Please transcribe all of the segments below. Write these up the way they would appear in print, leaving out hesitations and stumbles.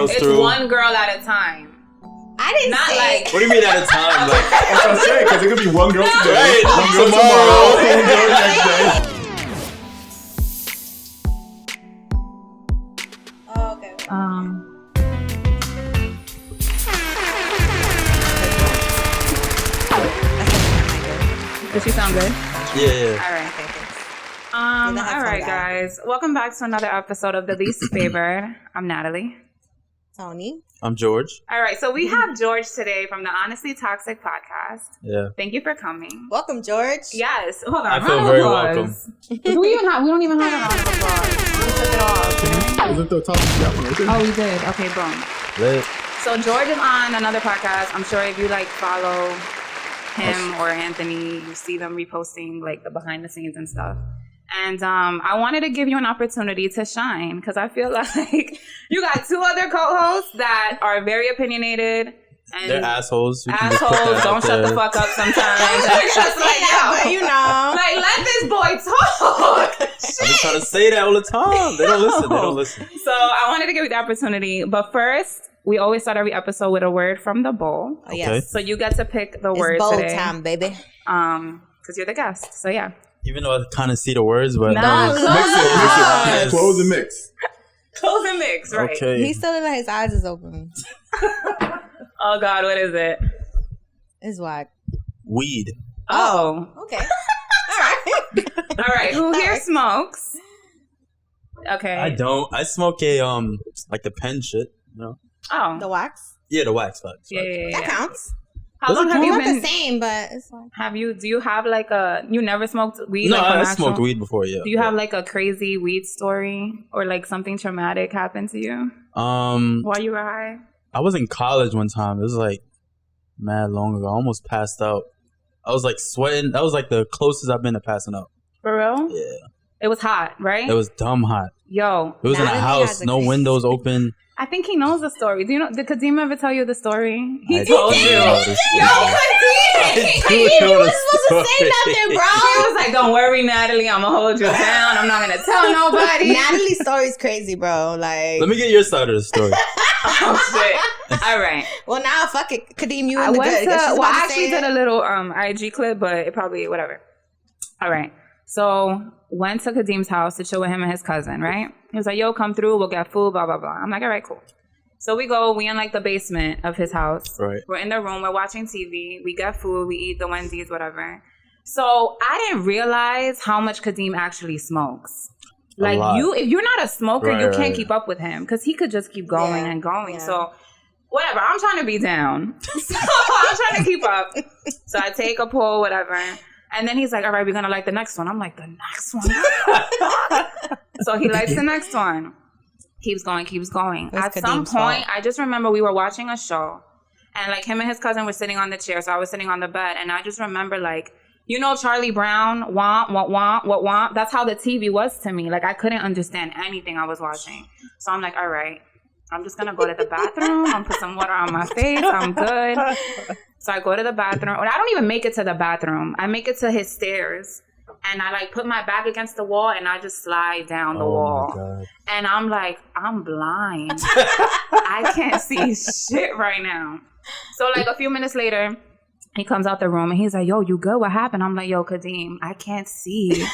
girls it's through. one girl at a time. I didn't Not say like. What do you mean at a time? Like, That's what I'm saying, because it could be one girl today, Right, one girl tomorrow. one girl next day. Oh, okay. Does she sound good? yeah. All right. Okay, thanks. All the headphone right, guy. guys. Welcome back to another episode of The Least Favored. I'm Natalie. Toni. I'm George. All right, so we have George today from the Honestly Toxic podcast. Yeah. Thank you for coming. Welcome, George. Yes. Hold on. I feel round of very applause. We don't even have a round of applause. We took it off. Isn't the topic that one right there? Oh, we did. Okay, boom. Lit. So George is on another podcast. I'm sure if you follow him or Anthony, you see them reposting the behind the scenes and stuff. And I wanted to give you an opportunity to shine because I feel like you got two other co-hosts that are very opiniated. And They're assholes. You can just put that assholes. out Don't shut there. the fuck up sometimes. And it's just But you know. let this boy talk. I just try to say that all the time. They don't listen. They don't listen. So I wanted to give you the opportunity. But first, we always start every episode with a word from the bowl. Oh, yes. So you get to pick the It's word bowl today. time, baby. Because you're the guest. So yeah. Even though I kind of see the words, but Nah, Mix it. Yes. Close and mix. Close and mix, right? Okay. He's still like his eyes is open. Oh God, what is it? It's whack. Weed. Oh. Okay. All right. All right. Who here Alright. smokes? Okay. I don't. I smoke a like the pen shit. You know? Oh. The wax. Yeah, the wax wax. Yeah. That counts. How long have It's you not been? the same, but it's like. Do you have you never smoked weed? No, from I actual- smoked weed before. Yeah. Do you have a crazy weed story or something traumatic happened to you while you were high? I was in college one time. It was mad long ago. I almost passed out. I was sweating. That was the closest I've been to passing out. For real? Yeah. It was hot, right? It was dumb hot. Yo, It was in a Natalie house, has a no crazy windows open. I think he knows the story. Do you know? Did Kadeem ever tell you the story? He I told do you. know the Yo, story. Kadeem! I do You know were the supposed to say story. nothing, bro. He was like, "Don't worry, Natalie. I'm gonna hold you down. I'm not gonna tell nobody." Natalie's story's crazy, bro. Like. Let me get your side of the story. Oh shit! All right. Well, now fuck it, Kadeem. You I in the went good. to. 'cause she's Well, about I to actually say did a little IG clip, but it probably whatever. All right. So went to Kadeem's house to chill with him and his cousin. Right. He was like, "Yo, come through. We'll get food. Blah blah blah." I'm like, "All right, cool." So we go. We in the basement of his house. Right. We're in the room. We're watching TV. We get food. We eat the Wendy's, whatever. So I didn't realize how much Kadeem actually smokes. A lot. If you're not a smoker, Right, you can't right. keep up with him because he could just keep going Yeah, and going. yeah. So whatever. I'm trying to be down. So I'm trying to keep up. So I take a pull, whatever. And then he's like, "All right, we're gonna light the next one." I'm like, "The next one?" So he lights the next one. Keeps going. Where's At some Kadeem's point, fault? I just remember we were watching a show, and him and his cousin were sitting on the chair, so I was sitting on the bed, and I just remember Charlie Brown, womp, womp, womp, womp, womp. That's how the TV was to me. I couldn't understand anything I was watching. So I'm like, all right, I'm just gonna go to the bathroom. I'm put some water on my face. I'm good. So I go to the bathroom. I don't even make it to the bathroom. I make it to his stairs. And I put my back against the wall and I just slide down the wall. Oh my God. And I'm like, I'm blind. I can't see shit right now. So a few minutes later, he comes out the room and he's like, "Yo, you good? What happened?" I'm like, "Yo, Kadeem, I can't see."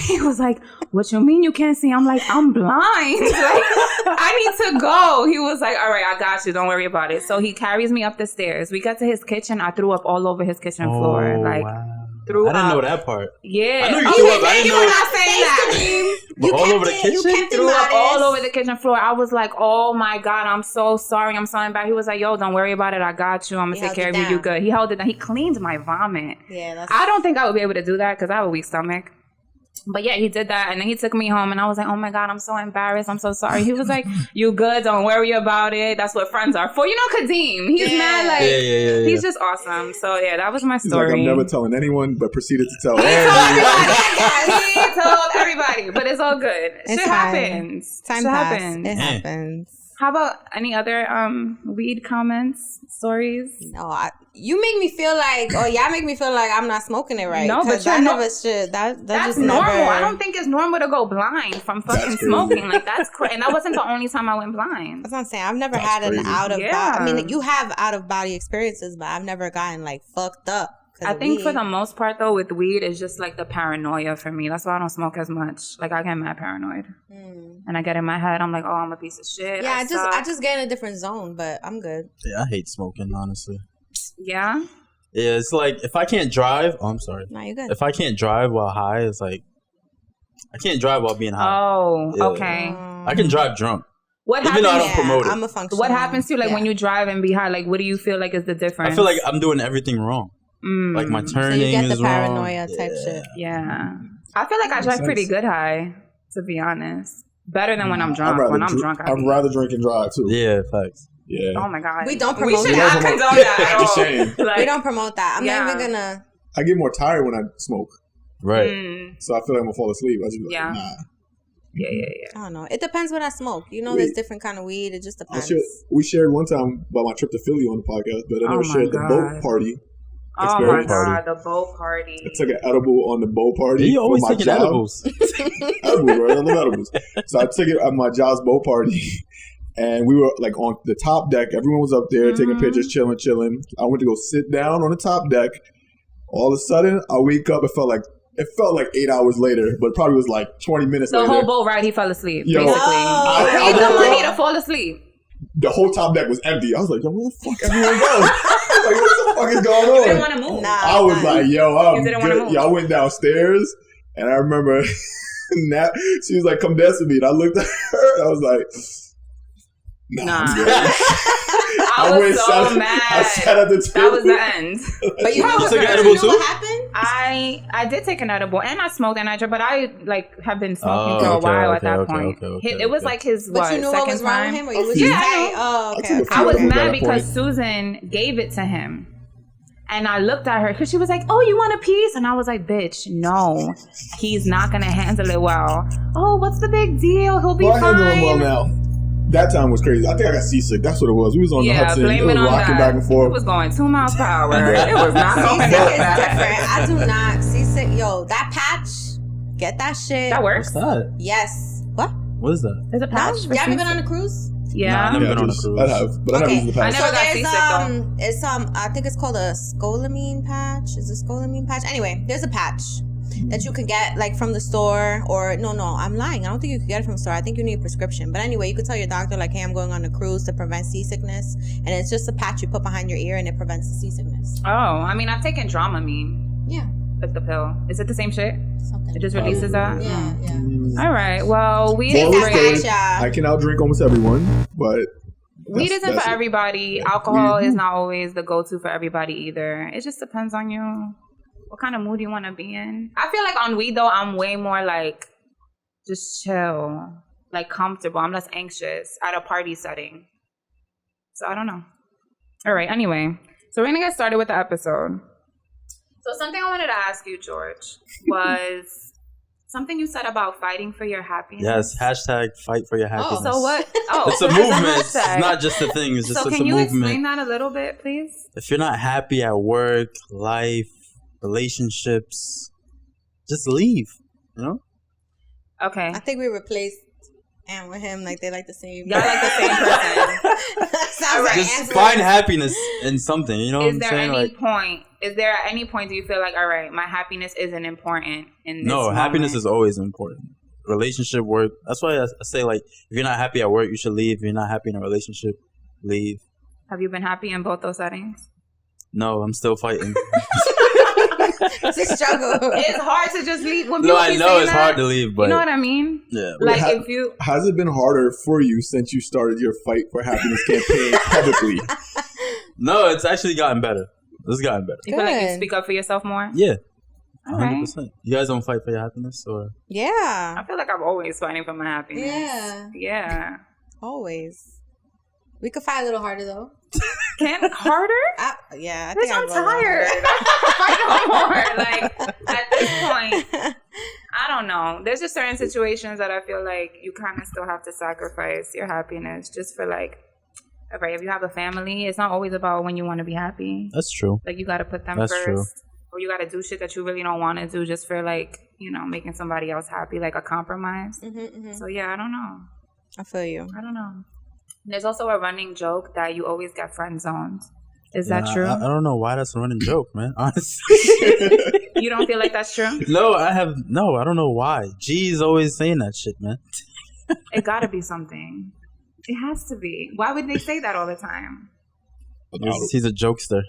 He was like, "What you mean you can't see?" I'm like, "I'm blind. I need to go." He was like, "All right, I got you. Don't worry about it." So he carries me up the stairs. We got to his kitchen. I threw up all over his kitchen floor. Wow. Threw I didn't up. know that part. Yeah. I knew you threw up. I didn't know. not saying that. But all over the kitchen? Threw up all over the kitchen floor. I was like, "Oh my God, I'm so sorry. I'm so embarrassed." He was like, "Yo, don't worry about it. I got you. I'm going to take care of you. You good." He held it down. He cleaned my vomit. Yeah, I don't think I would be able to do that because I have a weak stomach. But yeah, he did that. And then he took me home and I was like, "Oh my God, I'm so embarrassed. I'm so sorry." He was like, "You good? Don't worry about it. That's what friends are for." You know Kadeem. He's mad Yeah. he's just awesome. So yeah, that was my He's story. like, "I'm never telling anyone," but proceeded to tell He everyone. told everybody, but it's all good. It's Shit fine. happens. Time Shit pass. happens. It happens. How about any other weed comments, stories? No, you make me feel like, y'all make me feel like I'm not smoking it right. No, but that never should. That's just normal. Never, I don't think it's normal to go blind from fucking smoking. Like, that's crazy. And that wasn't the only time I went blind. That's what I'm saying. I've never had an out of body. Yeah. I mean, you have out of body experiences, but I've never gotten like fucked up. I think for the most part, though, with weed, it's just like the paranoia for me. That's why I don't smoke as much. Like, I get mad paranoid. And I get in my head, I'm like, oh, I'm a piece of shit. Yeah, I just get in a different zone, but I'm good. Yeah, I hate smoking, honestly. Yeah? Yeah, it's like, if I can't drive... Oh, I'm sorry. No, you're good. If I can't drive while high, it's like... I can't drive while being high. Oh, Yeah. okay. I can drive drunk. What Even happens, though I don't promote it. I'm a functional. What happens to you, like, when you drive and be high? Like, what do you feel like is the difference? I feel like I'm doing everything wrong. Like, my turning so you get the is wrong. paranoia type shit. Yeah. I feel like I drive pretty good high, to be honest. Better than when I'm drunk. When I'm drunk, I'd rather drink and drive too. Yeah, facts. Yeah. Oh my God. We don't We promote should that. not condone that. I'm just saying. Like, We don't promote that. I'm not even gonna. I get more tired when I smoke, Right. so I feel like I'm gonna fall asleep. I just be like, Yeah. nah. Yeah. I don't know. It depends what I smoke. You know, there's different kind of weed. It just depends. We shared one time about my trip to Philly on the podcast, but I never shared the boat party. Oh my Experience God, party. the boat party. I took an edible on the boat party. You always for my taking job. edibles. Edibles, right? I love edibles. So I took it at my job's boat party, and we were like on the top deck. Everyone was up there taking pictures, chilling. I went to go sit down on the top deck. All of a sudden, I wake up. It felt like 8 hours later, but it probably was like 20 minutes The later. whole boat ride, he fell asleep, Yo, basically. Oh. He paid the woke money up, to fall asleep. the whole top deck was empty. I was like, yo, where the fuck everyone go? Like, what the fuck is going on? You didn't want to move. Nah. I was like, yo, I'm didn't wanna good. move. Yeah, I went downstairs, and I remember Nat, she was like, come dance with me. And I looked at her, and I was like, nah. I'm good. I was so mad. I mad. sat at the table. That was the end. But you know You what? took an You edible know too? what happened? I did take an edible and I smoked and I drank, but I like have been smoking Oh, for a okay, while at okay, that okay, point. okay, It was like his But you knew second what was wrong time. with him, or you was Yeah, just I hey, knew. oh, I okay. took a I was few at mad that because point. Susan gave it to him. And I looked at her because she was like, oh, you want a piece? And I was like, bitch, no. He's not going to handle it well. Oh, what's the big deal? He'll be Well, I fine. handle him well now. That time was crazy. I think I got seasick. That's what it was. We was on the Yeah, Hudson. It blame was it on rocking that. back and It forth. was going 2 miles per hour. It was not going Seasick that is different. fast. I do not seasick. Yo, that patch, get that shit. That works. What's that? Yes. What? What is that? There's a No? patch. You for ever been seasick? on a cruise? Yeah. Nah, I never been on a just- cruise. I have, but I never used the I patch. never got seasick, it's I think it's called a scopolamine patch. Is it scopolamine patch? Anyway, there's a patch that you can get like from the store, or no, I'm lying. I don't think you can get it from the store. I think you need a prescription. But anyway, you could tell your doctor like, hey, I'm going on a cruise to prevent seasickness, and it's just a patch you put behind your ear and it prevents the seasickness. Oh, I mean, I've taken Dramamine. Yeah, Like the pill. Is it the same shit? something. It just releases that? Yeah. All right. Well, weed Moral is of the great. story, I can outdrink almost everyone, but Weed isn't that's for it. everybody. Alcohol is not always the go-to for everybody either. It just depends on you. What kind of mood you want to be in. I feel like on weed, though, I'm way more like just chill, like comfortable. I'm less anxious at a party setting. So I don't know. All right. Anyway, so we're going to get started with the episode. So something I wanted to ask you, George, was something you said about fighting for your happiness. Yes, hashtag fight for your happiness. So what? Oh, It's a that's movement. It's hashtag. not just a thing. It's just So it's can a you movement. explain that a little bit, please? If you're not happy at work, life, relationships, just leave. You know? Okay. I think we replaced Anne with him. Like they like the same. Y'all like the same person. Sounds like Just Anne's find with- happiness in something. You know what Is I'm there saying? any Like, point? Is there at any point do you feel like, all right, my happiness isn't important in this no, moment? happiness is always important. Relationship, work. That's why I say, like, if you're not happy at work, you should leave. If you're not happy in a relationship, leave. Have you been happy in both those settings? No, I'm still fighting. It's a struggle. It's hard to just leave. When No, people I be know saying it's that, hard to leave, but you know what I mean? yeah. Like ha- if you, has it been harder for you since you started your Fight for Happiness campaign publicly? No, it's actually gotten better. It's gotten better. you feel like you Good. speak up for yourself more. Yeah, All right. 100%. You guys don't fight for your happiness, or Yeah. I feel like I'm always fighting for my happiness. Yeah. Yeah. Always. We could fight a little harder though. Can harder? Yeah, I Bitch, think I'm I'd go a little tired. harder. I don't fight no more. Like at this point, I don't know. There's just certain situations that I feel like you kind of still have to sacrifice your happiness just for like, okay, if you have a family, it's not always about when you want to be happy. That's true. Like you got to put them That's first. true. Or you got to do shit that you really don't want to do just for like, you know, making somebody else happy, like a compromise. So yeah, I don't know. I feel you. I don't know. There's also a running joke that you always get friend zoned. Is that true? I don't know why that's a running joke, man. Honestly. You don't feel like that's true? No, I don't know why. G's always saying that shit, man. It gotta be something. It has to be. Why would they say that all the time? He's a jokester.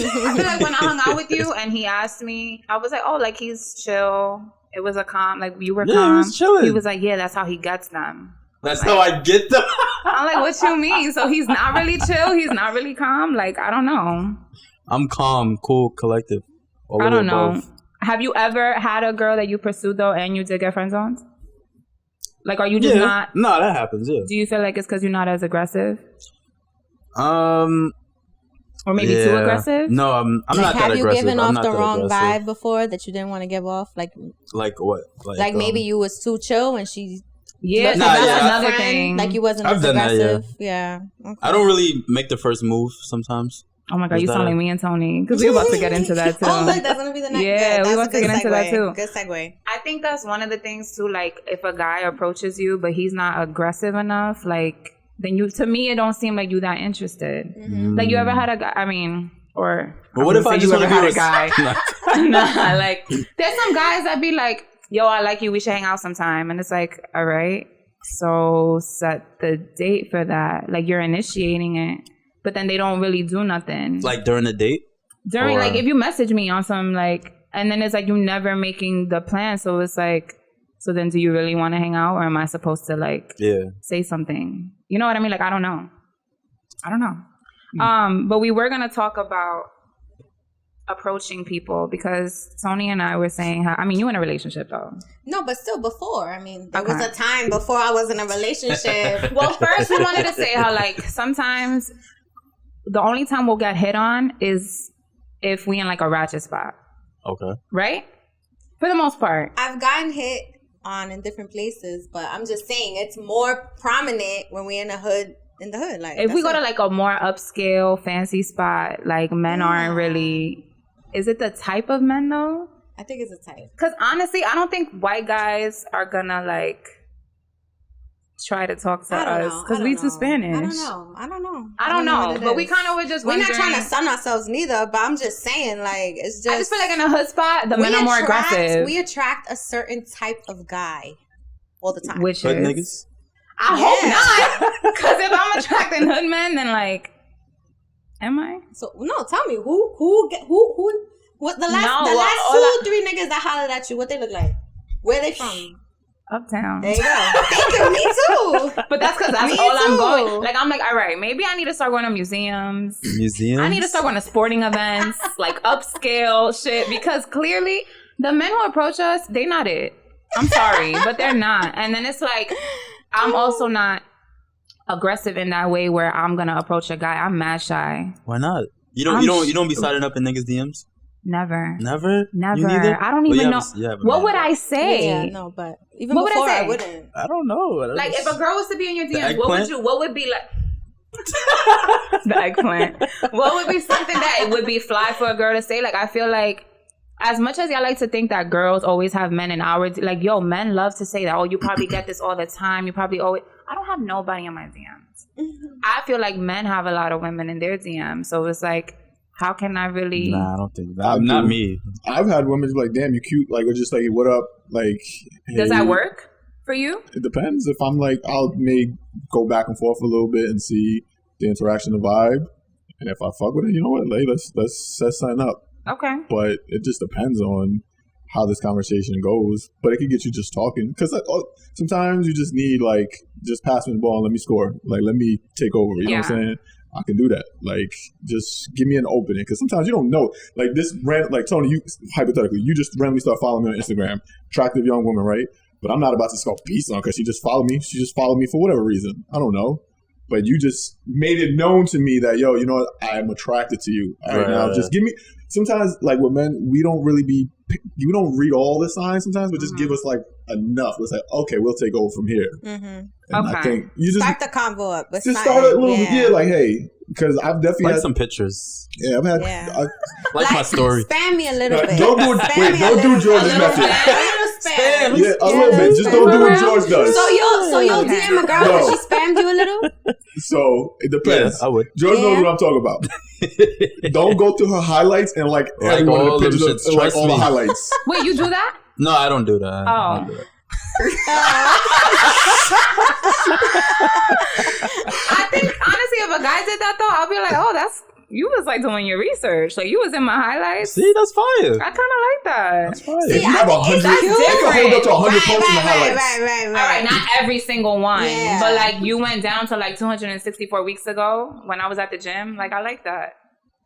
I feel like when I hung out with you and he asked me, I was like, oh, like he's chill. It was a calm, like you were calm. Yeah, he was chilling. He was like, yeah, that's how he gets them. That's how I get them. I'm like, what you mean? So he's not really chill? He's not really calm? Like, I don't know. I'm calm, cool, collective. I don't know. Have you ever had a girl that you pursued though and you did get friend zoned? Like, are you just not? No, that happens, yeah. Do you feel like it's because you're not as aggressive? Or maybe yeah. too aggressive? No, I'm not that aggressive. Have you given I'm off the wrong aggressive. vibe before that you didn't want to give off? Like what? Like maybe you was too chill and she... Yeah, Nah, that's yeah, another thing. Like you wasn't I've as done that, aggressive. Yeah. Okay. I don't really make the first move sometimes. Oh my God, you sound like me and Toni. Because we're about to get into that too. Oh, look, that's going to be the next. Yeah, we're about to get into that too. Good segue. I think that's one of the things too, like if a guy approaches you, but he's not aggressive enough, like then to me, it don't seem like you that interested. Like you ever had a guy, or but what if I just you ever want to had a guy? Nah, like there's some guys that be like, yo, I like you, we should hang out sometime. And it's like, all right. So set the date for that. Like you're initiating it, but then they don't really do nothing. Like during the date? Like if you message me on some like, and then it's like you never making the plan. So it's like, so then do you really want to hang out or am I supposed to like say something? You know what I mean? Like, I don't know. But we were going to talk about approaching people because Toni and I were saying how, you in a relationship though. No, but still before. There was a time before I was in a relationship. Well, first we wanted to say how like sometimes the only time we'll get hit on is if we in like a ratchet spot. Okay. Right? For the most part. I've gotten hit on in different places, but I'm just saying it's more prominent when we're in the hood. Like if we go to like a more upscale fancy spot, like men aren't really. Is it the type of men though? I think it's a type. Because honestly, I don't think white guys are gonna like try to talk to us because we too Spanish. I don't know. But we kind of were just. We're not trying to sun ourselves neither. But I'm just saying, like it's just. I just feel like in a hood spot, the men are more aggressive. We attract a certain type of guy all the time. Which hood is niggas? I hope not. Because if I'm attracting hood men, then like. Am I? So no, tell me who what the last 2-3 niggas that hollered at you, what they look like? Where they from? Uptown. There you go. Thank you, me too. But that's because that's all I'm going. Like I'm like, all right, maybe I need to start going to museums. I need to start going to sporting events, like upscale shit, because clearly the men who approach us, they not it. I'm sorry, but they're not. And then it's like, I'm also not aggressive in that way where I'm gonna approach a guy. I'm mad shy. Why not? You don't be sliding up in niggas' DMs? Never. Never? I don't even know. What would I say? Yeah, no, but even what before I wouldn't. I don't know. Like if a girl was to be in your DMs, what would be like the eggplant? What would be something that it would be fly for a girl to say? Like I feel like as much as y'all like to think that girls always have men in our like, yo, men love to say that. Oh, you probably get this all the time. You probably always. I don't have nobody in my DMs. I feel like men have a lot of women in their DMs. So it's like, how can I really? Nah, I don't think that. Not me. I've had women be like, damn, you cute. Like, or just like, what up? Like, hey. Does that work for you? It depends. If I'm like, may go back and forth a little bit and see the interaction, the vibe. And if I fuck with it, you know what? Like, let's sign up. Okay. But it just depends on how this conversation goes. But it can get you just talking. Because like, sometimes you just need, like, just pass me the ball and let me score. Like, let me take over. You know what I'm saying? I can do that. Like, just give me an opening. Because sometimes you don't know. Like, like, Toni, you, hypothetically, you just randomly start following me on Instagram. Attractive young woman, right? But I'm not about to score peace on because she just followed me. She just followed me for whatever reason. I don't know. But you just made it known to me that, yo, you know what? I am attracted to you. All right, now just sometimes, like with men, we don't read all the signs sometimes, but just give us like enough. It's like, okay, we'll take over from here. And I think you just start the convo up. Just start a little, like, hey, because I've definitely like had some pictures. Yeah, I've had like my story. Spam me a little bit. Don't do George's method. A little spam. Yeah, a little bit. Just don't do what George does. So you'll DM a girl because she spammed you a little? So it depends. Yeah, I would. George knows what I'm talking about. Don't go through her highlights and like every one of the pictures of like all the highlights. Wait, you do that? No, I don't do that. I don't do that. I think honestly, if a guy did that though, I'll be like, oh, that's you was like doing your research, like you was in my highlights. See, that's fire. I kind of like that. That's fire. If you have 100, that's you can hold up to 100 posts in the highlights. Right. All right, not every single one, Yeah. but like you went down to like 264 weeks ago when I was at the gym. Like I like that.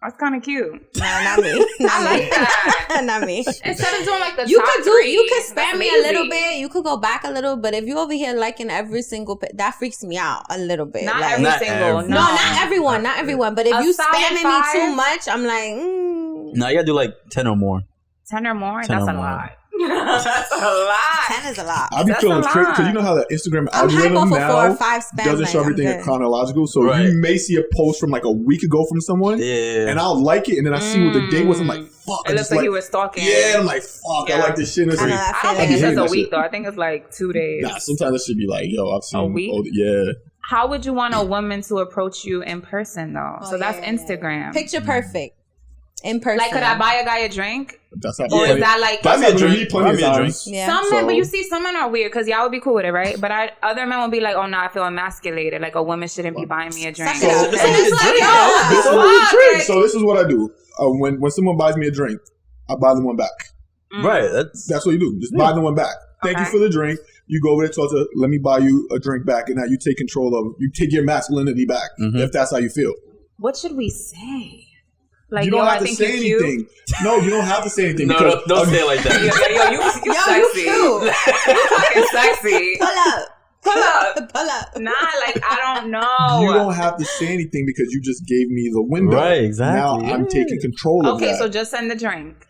That's kind of cute. No, not me. I like that. Not me. Instead of doing like the You top could three, spam that's me a lazy. little bit. You could go back a little, but if you over here liking every single that freaks me out a little bit. Not like, every Not single. every- no, not everyone. But if A you solid spamming 5? me too much, I'm like, No, you gotta do like 10 or more. 10 or more. 10 That's or a more. lot. That's a lot. 10 is a lot. I be That's feeling a crazy lot. because you know how the Instagram I'm hype algorithm off of 4 or now 5 spam. doesn't show like, everything I'm in good. chronological. So Right. you may see a post from like a week ago from someone, Yeah. and I'll like it, and then I see what the date was. I'm like, fuck. It I looks just like you were stalking. Yeah, I'm like, fuck. I Yeah. like this shit. And it's I know, like, I I feel don't like think it's I hate just a that week shit. though. I think it's like 2 days. nah, sometimes it should be like, yo, I've seen. week? Yeah. How would you want a woman to approach you in person though? Oh, So that's yeah. Instagram. Picture perfect. In person. Like, could I buy a guy a drink? That's how. Or Yeah. is that like That's Buy me a happened to me drink. plenty of Buy me a times. Yeah. some men? So- But you see, some men are weird because y'all would be cool with it, right? But other men will be like, "Oh no, I feel emasculated. Like a woman shouldn't be buying me a drink." Suck it up. So- And it's like, drink, yo, This is fuck, a drink. like- So this is what I do. When someone buys me a drink, I buy them one back. Right. That's That's what you do. Just buy them one back. Thank you Okay. for the drink. You go over there, talk to. Let me buy you a drink back, and now you take control of. You take your masculinity back if that's how you feel. What should we say? Like, You don't yo, I have to think say you're cute. anything. No, you don't have to say anything. no, because don't say it like Yo, that. yo, you Yo, you sexy. cute. You fucking sexy. Pull up. Pull up. Pull up. Nah, like I don't know. you don't have to say anything because you just gave me the window. Right, exactly. Now I'm taking control of Okay, that. so just send the drink.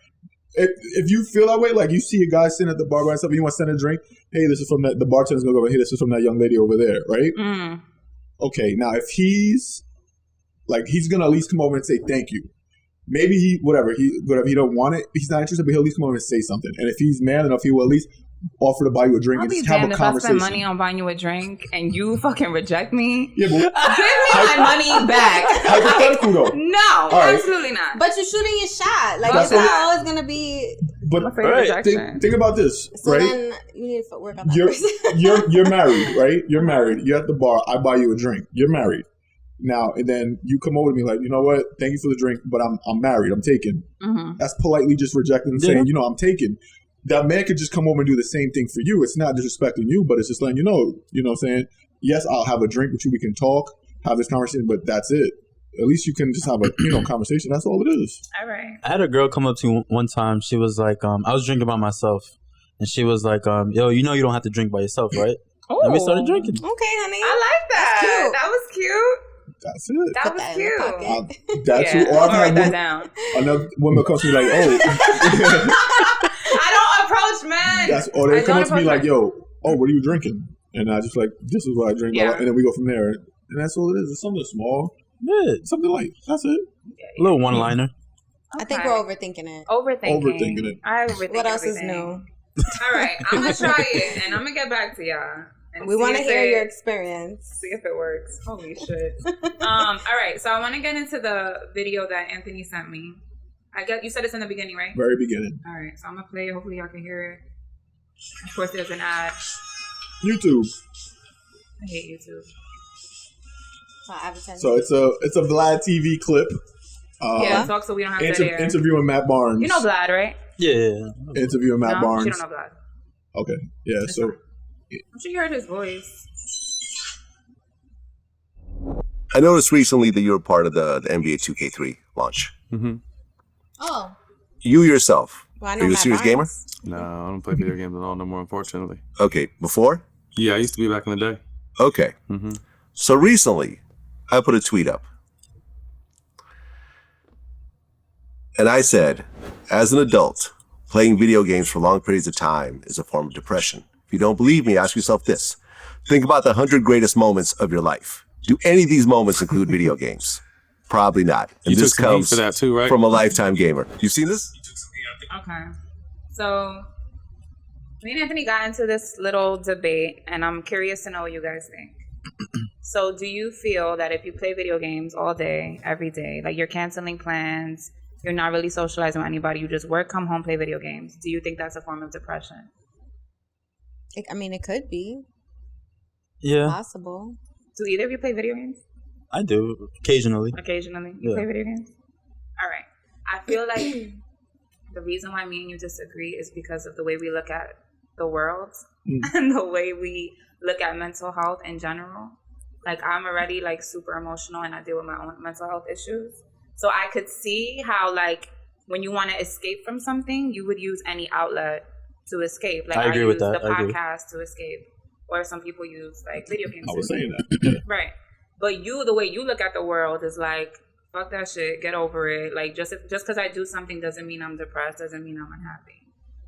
If you feel that way, like you see a guy sitting at the bar by himself, and you want to send a drink. Hey, this is from the bartender's gonna go. Hey, this is from that young lady over there, right? Mm. Okay, now if he's gonna at least come over and say thank you. Maybe he don't want it. He's not interested, but he'll at least come over and say something. And if he's man enough, he will at least offer to buy you a drink I'll and be just have damned a if I spend conversation. money on buying you a drink and you fucking reject me. Yeah, but Give me my money back. hypothetical though. No, right. absolutely not. But you're shooting your shot. Like, That's it's not what- always going to be. But I'm afraid of Right, rejection. think about this, So right? then you need to work on that person. You're married, right? You're married. You're at the bar. I buy you a drink. You're married. Now and then you come over to me like, you know what? Thank you for the drink, but I'm married. I'm taken. Mm-hmm. That's politely just rejecting and saying, I'm taken. That man could just come over and do the same thing for you. It's not disrespecting you, but it's just letting you know what I'm saying? Yes, I'll have a drink with you. We can talk, have this conversation, but that's it. At least you can just have a conversation. That's all it is. All right. I had a girl come up to me one time. She was like, I was drinking by myself. And she was like, yo, you know you don't have to drink by yourself, right? Oh, And we started drinking. Okay, honey. I like that. That's cute. That was cute. That's it. That Put was that in your cute. pocket. That's Yeah, it. Or I've I'm gonna write had that down. another woman comes to me like, oh. I don't approach men. Or they I come don't up to me approach like, men. yo, what are you drinking? And I just like, this is what I drink. Yeah. And then we go from there. And that's all it is. It's something small. Yeah. Something like, that's it. A little one-liner. I think Okay. we're overthinking it. Overthinking it. I overthink What else is everything. new? All right, I'm gonna try it, and I'm gonna get back to y'all. And We see want to if hear it- your experience. See if it works. Holy shit. All right, so I want to get into the video that Anthony sent me. You said it's in the beginning, right? Very beginning. All right, so I'm gonna play it. Hopefully, y'all can hear it. Of course, there's an ad. YouTube. I hate YouTube. Advertising. So it's a Vlad TV clip. Yeah, talk so we don't have that air. Interviewing Matt Barnes. You know Vlad, right? Yeah. Interviewing Matt No, Barnes. she don't know Vlad. Okay. Yeah. It's So fine. I'm sure you heard his voice. I noticed recently that you're part of the NBA 2K3 launch. Oh. You yourself, Well, I are know you a Matt serious Barnes. gamer? No, I don't play video games at all no more, unfortunately. Okay, before? Yeah, I used to be back in the day. Okay. So recently, I put a tweet up. And I said, as an adult, playing video games for long periods of time is a form of depression. If you don't believe me, ask yourself this. Think about the 100 greatest moments of your life. Do any of these moments include video games? Probably not. And You this took some heat comes for that too, right? from a lifetime gamer. You seen this? Okay. So, me and Anthony got into this little debate, and I'm curious to know what you guys think. So, do you feel that if you play video games all day, every day, like you're canceling plans, you're not really socializing with anybody, you just work, come home, play video games, do you think that's a form of depression? I mean, it could be Yeah, possible. Do either of you play video games? I do occasionally. Occasionally. You Yeah. play video games? All right. I feel like the reason why me and you disagree is because of the way we look at the world and the way we look at mental health in general. Like, I'm already like super emotional and I deal with my own mental health issues. So I could see how, like, when you want to escape from something, you would use any outlet to escape. Like, I agree with use that. the I agree. podcast to escape. Or some people use like video games. I to was escape. saying that. Right. But you, the way you look at the world is like, fuck that shit, get over it. Like, just because I do something doesn't mean I'm depressed, doesn't mean I'm unhappy.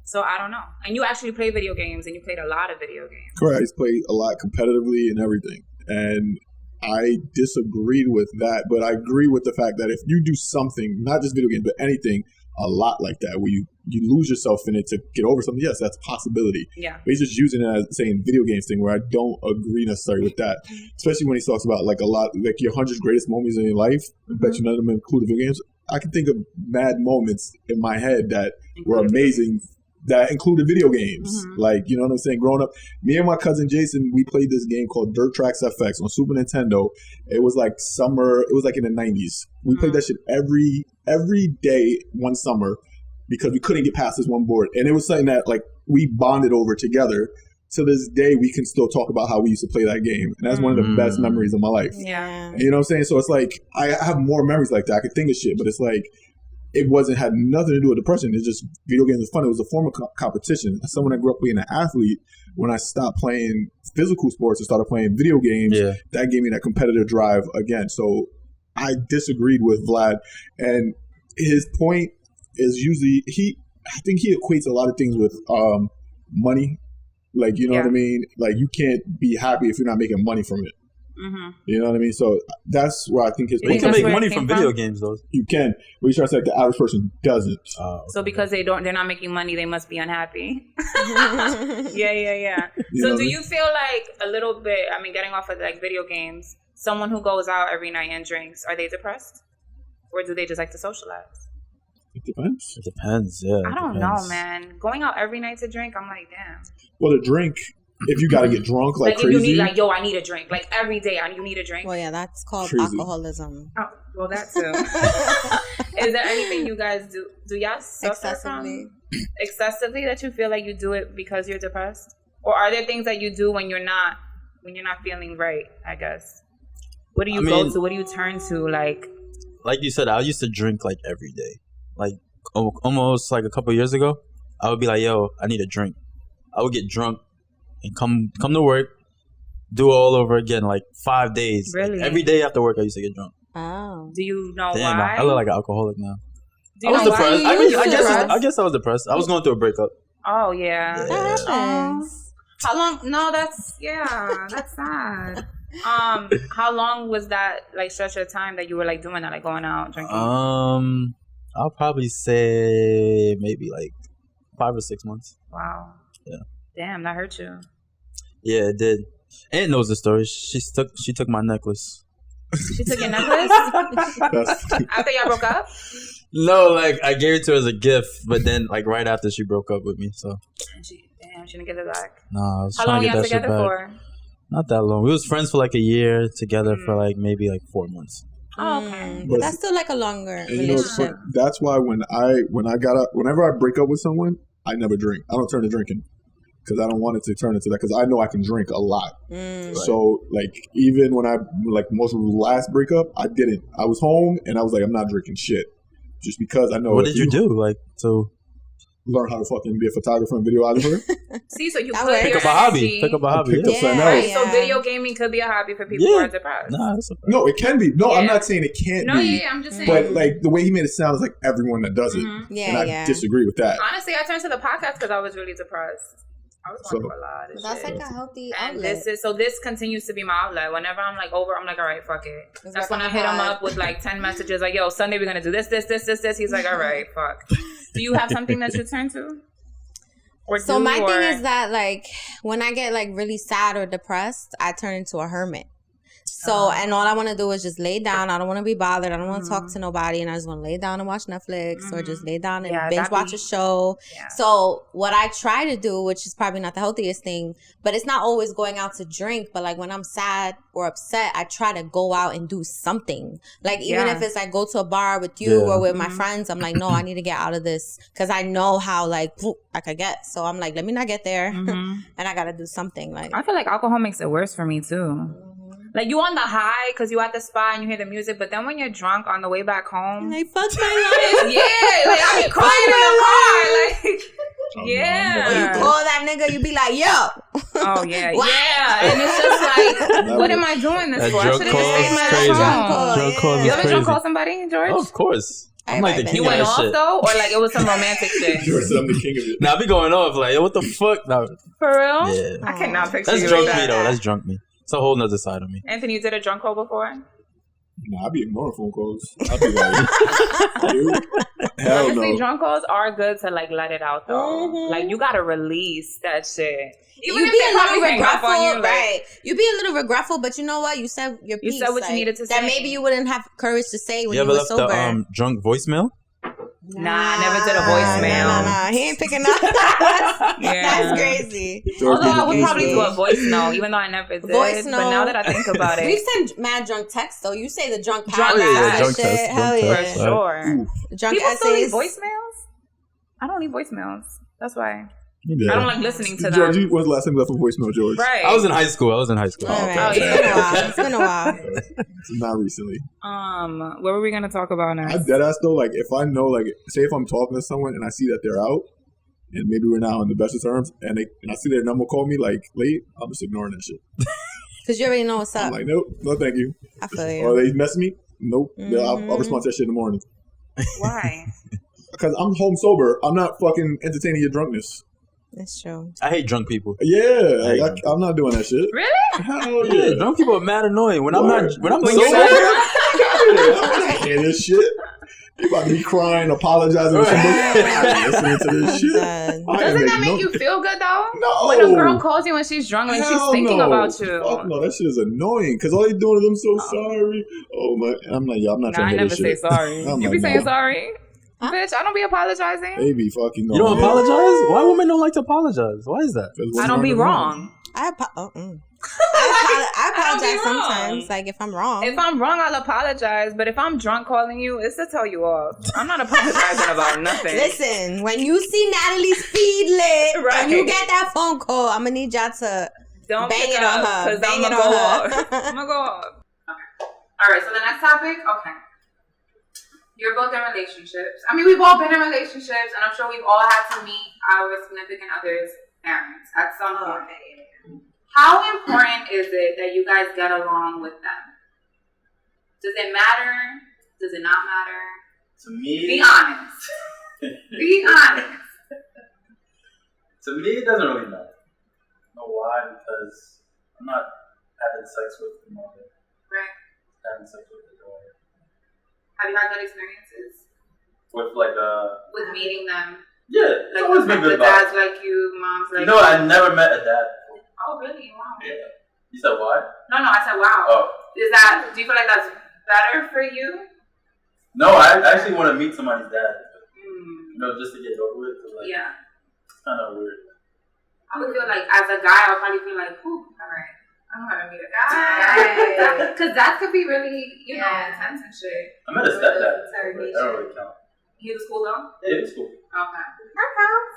So I don't know. And you actually play video games, and you played a lot of video games. Correct. I used to play a lot competitively and everything. And I disagreed with that, but I agree with the fact that if you do something, not just video games, but anything, a lot like that, where you lose yourself in it to get over something, yes, that's a possibility. Yeah. But he's just using it as saying video games thing, where I don't agree necessarily with that. Especially when he talks about like a lot, like your 100 greatest moments in your life. I bet you none of them include video games. I can think of mad moments in my head that were amazing that included video games. Like, you know what I'm saying? Growing up, me and my cousin Jason, we played this game called Dirt Tracks FX on Super Nintendo. It was like summer. It was like in the 90s. We played that shit every day one summer because we couldn't get past this one board. And it was something that like we bonded over together. To this day, we can still talk about how we used to play that game. And that's one of the best memories of my life. Yeah. You know what I'm saying? So it's like, I have more memories like that. I could think of shit, but it's like, it had nothing to do with depression. It's just video games was fun. It was a form of competition. As someone that grew up being an athlete, when I stopped playing physical sports and started playing video games, that gave me that competitive drive again. So I disagreed with Vlad. And his point is usually, I think he equates a lot of things with money. Like, you know what I mean? Like, you can't be happy if you're not making money from it. You know what I mean? So that's where I think his You point can that's make where it money came from from? video games, though. You can. But he's trying to say like the average person doesn't. So because they're not making money, they must be unhappy. Yeah. You So know do what I you feel like a little bit, I mean, getting off of like video games, someone who goes out every night and drinks, are they depressed? Or do they just like to socialize? It depends. It depends, yeah. I don't know, man. Going out every night to drink, I'm like, damn. Well, to drink, if you got to get drunk like Like, if crazy. you need, like, yo, I need a drink. Like, every day, you need a drink. Well, yeah, that's called Crazy. alcoholism. Oh, well, that too. Is there anything you guys do? Do y'all suffer Excessively. from excessively that you feel like you do it because you're depressed, or are there things that you do when you're not feeling right? I guess. What do you go to? What do you turn to? Like you said, I used to drink like every day. Like almost like a couple years ago, I would be like, "Yo, I need a drink." I would get drunk and come to work, do it all over again, like 5 days. Like, Really? every day after work, I used to get drunk. Oh. do you know Damn, why? I look like an alcoholic now. Do I you was know why depressed. you I mean, used to depressed? I guess I was depressed. I was going through a breakup. Oh yeah. That happens. How long? No, that's sad. How long was that like stretch of time that you were like doing that, like going out drinking? I'll probably say maybe like 5 or 6 months. Wow. Yeah. Damn, that hurt you. Yeah, it did. Aunt knows the story. She took my necklace. She took your necklace That's, after y'all broke up. No, like I gave it to her as a gift, but then like right after she broke up with me. So And she didn't get it back. nah, I was How trying long to y'all get that shit together back. for? Not that long. We was friends for like a year, together for like maybe like 4 months. Oh, okay. But that's still like a longer and you know, relationship. that's why whenever I break up with someone, I never drink. I don't turn to drinking because I don't want it to turn into that because I know I can drink a lot. So like even when I like most of the last breakup, I didn't. I was home and I was like, I'm not drinking shit just because I know. What did you do? Like to learn how to fucking be a photographer and videographer. See, so you That put works. your Pick up a hobby. energy- Pick up a hobby. picked up Yeah. something Yeah, else. Right, so video gaming could be a hobby for people who are depressed. Nah, that's a fact. No, it can be. No, I'm Yeah. not saying it can't No, be. yeah, I'm just saying. But like the way he made it sound is like everyone that does it, Yeah, and I yeah. disagree with that. Honestly, I turned to the podcast because I was really depressed. I was going So- through a lot of That's shit. like a healthy And outlet. this continues to be my outlet. Whenever I'm like over, I'm like, all right, fuck it. It's That's like when I on hit him the up with like 10 messages like, yo, Sunday we're gonna do this. He's like, all right, fuck. Do you have something that you turn to? So my thing is that like when I get like really sad or depressed, I turn into a hermit. So and all I want to do is just lay down. I don't want to be bothered. I don't want to talk to nobody, and I just want to lay down and watch Netflix or just lay down and Yeah, binge watch a show. Yeah. So what I try to do, which is probably not the healthiest thing, but it's not always going out to drink. But like when I'm sad or upset, I try to go out and do something. Like even Yeah. if it's like go to a bar with you Yeah. or with my friends, I'm like, no, I need to get out of this because I know how like I could get. So I'm like, let me not get there, and I gotta do something. Like I feel like alcohol makes it worse for me too. Like you on the high because you at the spot and you hear the music, but then when you're drunk on the way back home, I fucked my life. yeah, like I be crying in the car, like yeah. You call that nigga, you be like, yo. Oh yeah, What? yeah, and it's just like, what am I doing this That for? I drunk should have call just stayed is in my crazy. Drunk home. call, Drunk call yeah. is You ever drunk crazy. call somebody, George? Oh, of course. I'm like the Everybody king You of went that off shit. though, or like it was some romantic shit? George said I'm the king of it. Nah, I be going off like, yo, what the fuck? Nah, For real? Yeah. I cannot picture that's you drunk like me that. though. That's drunk me. It's a whole nother side of me. Anthony, you did a drunk call before? Nah, I be ignoring phone calls. I be like, dude, hell Honestly, no. drunk calls are good to like let it out though. Like you gotta release that shit. Even You if be they a little probably hang up regretful, on you, like, right? You be a little regretful, but you know what? You said your You piece. said what you like, needed to that say. maybe you wouldn't have courage to say when You you, ever were left sober. the drunk voicemail? Nah, I never did a voicemail. Nah. He ain't picking up. Yeah. That's crazy. George Although I be would the probably voice do a note. voice note, even though I never did. Voice But now note. that I think about We've it, sent mad drunk texts though. You say the drunk Drunk paragraphs text. and Drunk shit. text, Hell drunk yeah. for text. sure. Drunk People still leave essays. voicemails? I don't leave voicemails. That's why. Yeah. I don't like listening to George, them. when was the last time you left a voicemail, George? Right. I was in high school. All right. Oh, It's yeah. been a while. It's been a while. Not recently. What were we gonna talk about I next? deadass though, like if I know, like say if I'm talking to someone and I see that they're out, and maybe we're not on the best of terms, and I see their number call me like late, I'm just ignoring that shit. Because you already know what's I'm up. like, nope, no thank you. I feel Or you. they mess me, nope. I'll respond to that shit in the morning. Why? Because I'm home sober. I'm not fucking entertaining your drunkenness. That's true. I hate drunk people. Yeah, I'm not doing that shit. Really? Hell Yeah, yeah. drunk people are mad annoying. When I'm Word. not, when I'm When sober, you're not Yeah, I want to hear this shit. You about to be crying, apologizing to somebody. I'm listening to this shit. Done. Doesn't that make you feel good though? No. When a girl calls you and she's drunk, like she's Hell thinking no. about you. Fuck no, that shit is annoying. Because all you're doing is I'm so sorry. Oh my, I'm like, yo, I'm not Nah, I trying to hear never this say shit. sorry. I'm You like, be saying no. sorry? Bitch, I don't be apologizing. They be fucking. you don't apologize. Why women don't like to apologize? Why is that? I don't be wrong. I apologize don't be wrong. sometimes. Like if I'm wrong. If I'm wrong, I'll apologize. But if I'm drunk calling you, it's to tell you off. I'm not apologizing about nothing. Listen, when you see Natalie's feed lit Right. and you get that phone call, I'm gonna need y'all to Don't bang pick it up, on her. 'cause Bang I'm it gonna on go her. off. I'm gonna go off. Okay. All right. So the next topic. Okay. You're both in relationships. I mean, we've all been in relationships, and I'm sure we've all had to meet our significant others' parents at some point. How important is it that you guys get along with them? Does it matter? Does it not matter? To me, Be honest. Be honest. To me, it doesn't really matter. You know why? Because I'm not having sex with the mother. Right. Having sex with the daughter. Have you had good experiences With like with meeting them? yeah, it's Like always been the good. dads like you, moms like You know, you. I never met a dad before. Oh, really? Wow. Yeah. You said why? No, I said wow. Oh. Do you feel like that's better for you? No, I actually want to meet somebody's dad. Mm, You know, just to get over it. 'Cause, like, yeah. it's kind of weird. I would feel like, as a guy, I'll probably feel like, whew, all right. I know how to meet a guy. Because that could be really, you know, intense and shit. I met a stepdad. But Interrogation. that don't really count. He was cool though? Yeah, it was cool. Okay. That counts.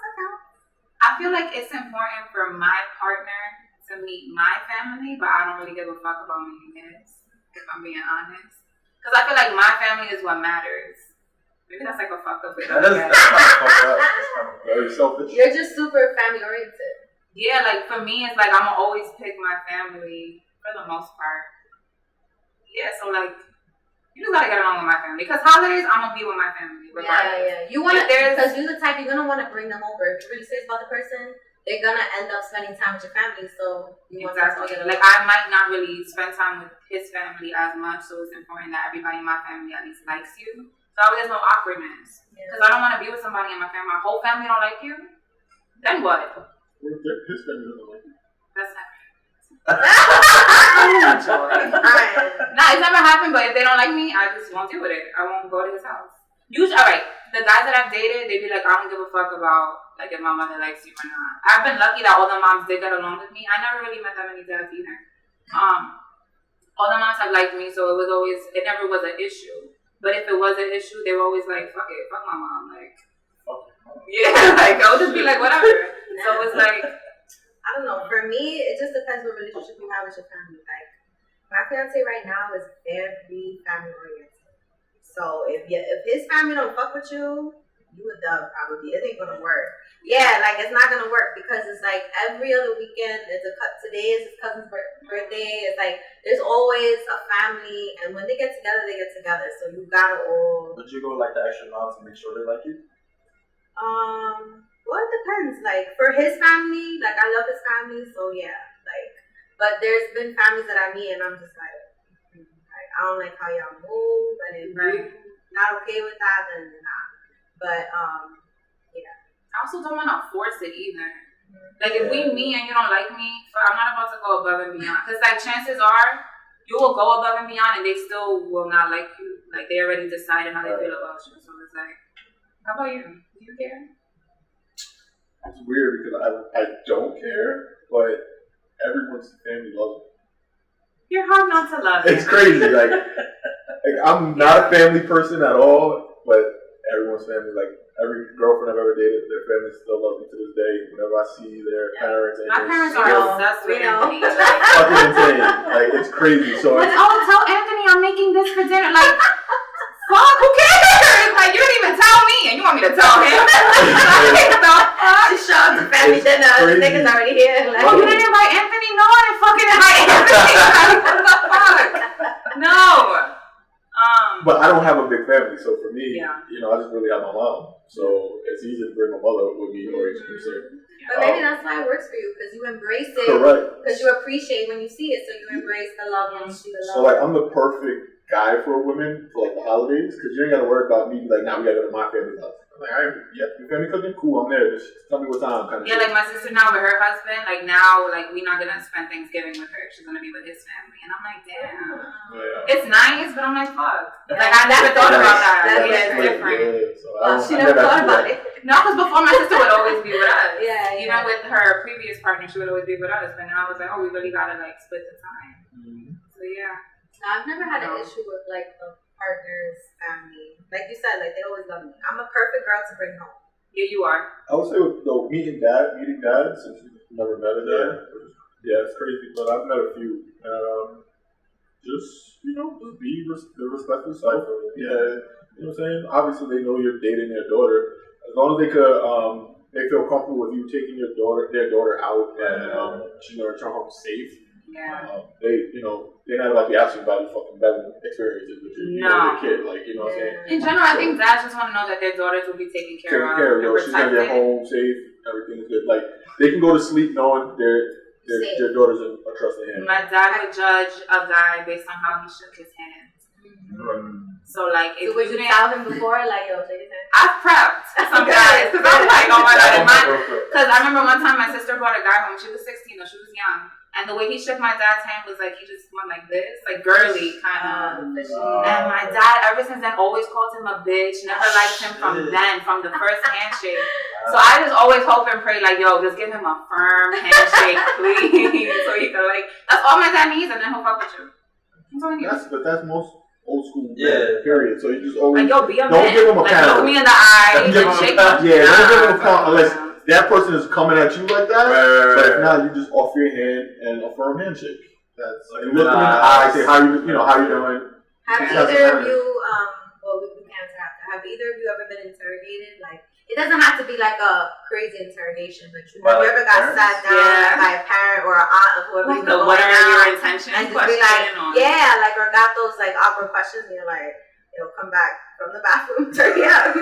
I feel like it's important for my partner to meet my family, but I don't really give a fuck about meeting his, if I'm being honest. Because I feel like my family is what matters. Maybe that's like a fucked up way. That's kind of fucked up. That's kind of Very selfish. You're just super family oriented. Yeah, like for me, it's like I'm gonna always pick my family for the most part. Yeah, so like you just gotta get along with my family because holidays I'm gonna be with my family regardless. Yeah. You wanna because you're the type you're gonna want to bring them over. If you're really serious about the person, they're gonna end up spending time with your family. So you want to get like I might not really spend time with his family as much, so it's important that everybody in my family at least likes you. So there's no awkwardness because I don't want to be with somebody in my family. My whole family don't like you. Then what? His family doesn't like you. That's never Nah, it's never happened, but if they don't like me, I just won't deal with it. I won't go to his house. Usually, alright, the guys that I've dated, they be like, I don't give a fuck about like if my mother likes you or not. I've been lucky that all the moms did get along with me. I never really met that many dads either. All the moms have liked me, so it never was an issue. But if it was an issue, they were always like, fuck it, fuck my mom. Like, yeah, like, I'll just be like, whatever. So it's like, I don't know. For me, it just depends what relationship you have with your family. Like, my fiance right now is very family oriented. So if his family don't fuck with you, you a dub probably. It ain't gonna work. Yeah, like it's not gonna work because it's like every other weekend there's a cut. Today is his cousin's birthday. It's like there's always a family, and when they get together, they get together. So you gotta all. Would you go like the extra mile to make sure they like you? Well, it depends. Like for his family, like I love his family, so yeah. Like, but there's been families that I meet, and I'm just like I don't like how y'all move, and if you're not okay with that, then not. But yeah. I also don't want to force it either. Like if we meet and you don't like me, I'm not about to go above and beyond. Because like chances are you will go above and beyond, and they still will not like you. Like they already decided how they feel about you. So it's like, how about you? Do you care? It's weird because I don't care, but everyone's family loves me. You're hard not to love. It's crazy. Like I'm not a family person at all, but everyone's family, like every girlfriend I've ever dated, their family still loves me to this day. Whenever I see their parents, and my parents are obsessed with Anthony. Fucking insane. Like it's crazy. So like, tell Anthony I'm making this for dinner. Like, fuck, who cares? Like you didn't even tell me, and you want me to tell him? She showed up to family dinner. The niggas already here. Like, you didn't invite Anthony? No, I didn't fucking invite Anthony. Like, what the fuck? No. But I don't have a big family, so for me, yeah. you know, I just really have my mom. So it's easy to bring my mother with me or introduce her. But maybe that's why it works for you, because you embrace it. Correct. Because you appreciate when you see it, so you embrace the love and see the love. So like, I'm the perfect guy for women for like the holidays, because you ain't gotta worry about me. Like, now we gotta go to my family's house. I'm like, all right, yeah, your family cooking, cool. I'm there. Just tell me what time. Kind of. Yeah, like my sister now with her husband. Like now, like we're not gonna spend Thanksgiving with her. She's gonna be with his family, and I'm like, damn. Yeah. It's nice, but I'm like, fuck. Like I never thought about that. It's different. Yeah, so she never thought about it. No, because before my sister would always be with us. Yeah. Even with her previous partner, she would always be with us. But now I was like, oh, we really gotta like split the time. Mm-hmm. So yeah. No, I've never had an issue with like a partner's family. Like you said, like they always love me. I'm a perfect girl to bring home. Yeah, you are. I would say with meeting dad, since you've never met a dad. Yeah, it's crazy, but I've met a few. Just be the respectful self. Yeah, you know what I'm saying? Obviously, they know you're dating their daughter. As long as they could, they feel comfortable with you taking their daughter out, and she's gonna return home safe. Yeah. They're not like asking about your fucking bedroom experiences with your kid. Like, you know what I'm saying? In general, I think dads just want to know that their daughters will be taken care of. She's gonna get home safe. Everything's good. Like, they can go to sleep knowing their daughter's a trusted hand. My dad would judge a guy based on how he shook his hands. Mm-hmm. So like, if would you tell him before, like, yo, shake his hand? I've prepped some guys because I'm like, oh my god, because I remember one time my sister brought a guy home. She was 16, though she was young. And the way he shook my dad's hand was like he just went like this, like girly kind of. And my dad, ever since then, always called him a bitch. Never liked him from the first handshake. So I just always hope and pray, like, yo, just give him a firm handshake, please, so he can like. That's all my dad needs, and then he'll fuck with you. That's all he needs. But that's most old school. Period. So you just always like, yo, be a don't man. give him a like, pound. Look me in the eye and shake my don't give him a pound unless that person is coming at you like that. But if not, you just offer your hand and a firm handshake. That's like, you look them in the eye, say how you doing. Have either of you, well, we can answer after. Have have either of you ever been interrogated? Like, it doesn't have to be like a crazy interrogation, but have By, you like, ever got parents? sat down by a parent or an aunt of whoever Like you know what are now, your intentions? and just be like, like, or got those like awkward questions, and you're like, come back from the bathroom, turn me up.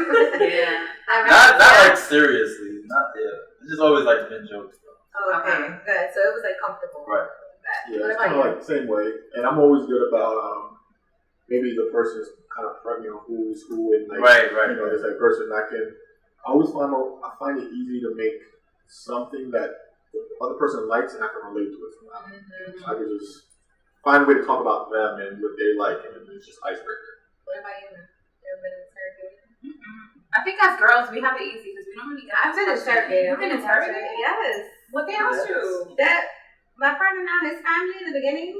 Yeah. Not like seriously. Not It's just always like been jokes though. Oh, okay, good. So it was like comfortable. Right. Yeah, What it's about kind of you? like the same way. And I'm always good about maybe the person's kind of prepping on who's who and like Right. you know, there's that person I always find it easy to make something that the other person likes and I can relate to it somehow. Mm-hmm. I can just find a way to talk about them and what they like, and it's just icebreaker. What about you? You ever been interrogated? I think as girls, we have it easy because we don't really get I've been interrogated. You've been interrogated? Yes. What they asked you? That my partner now, his family in the beginning,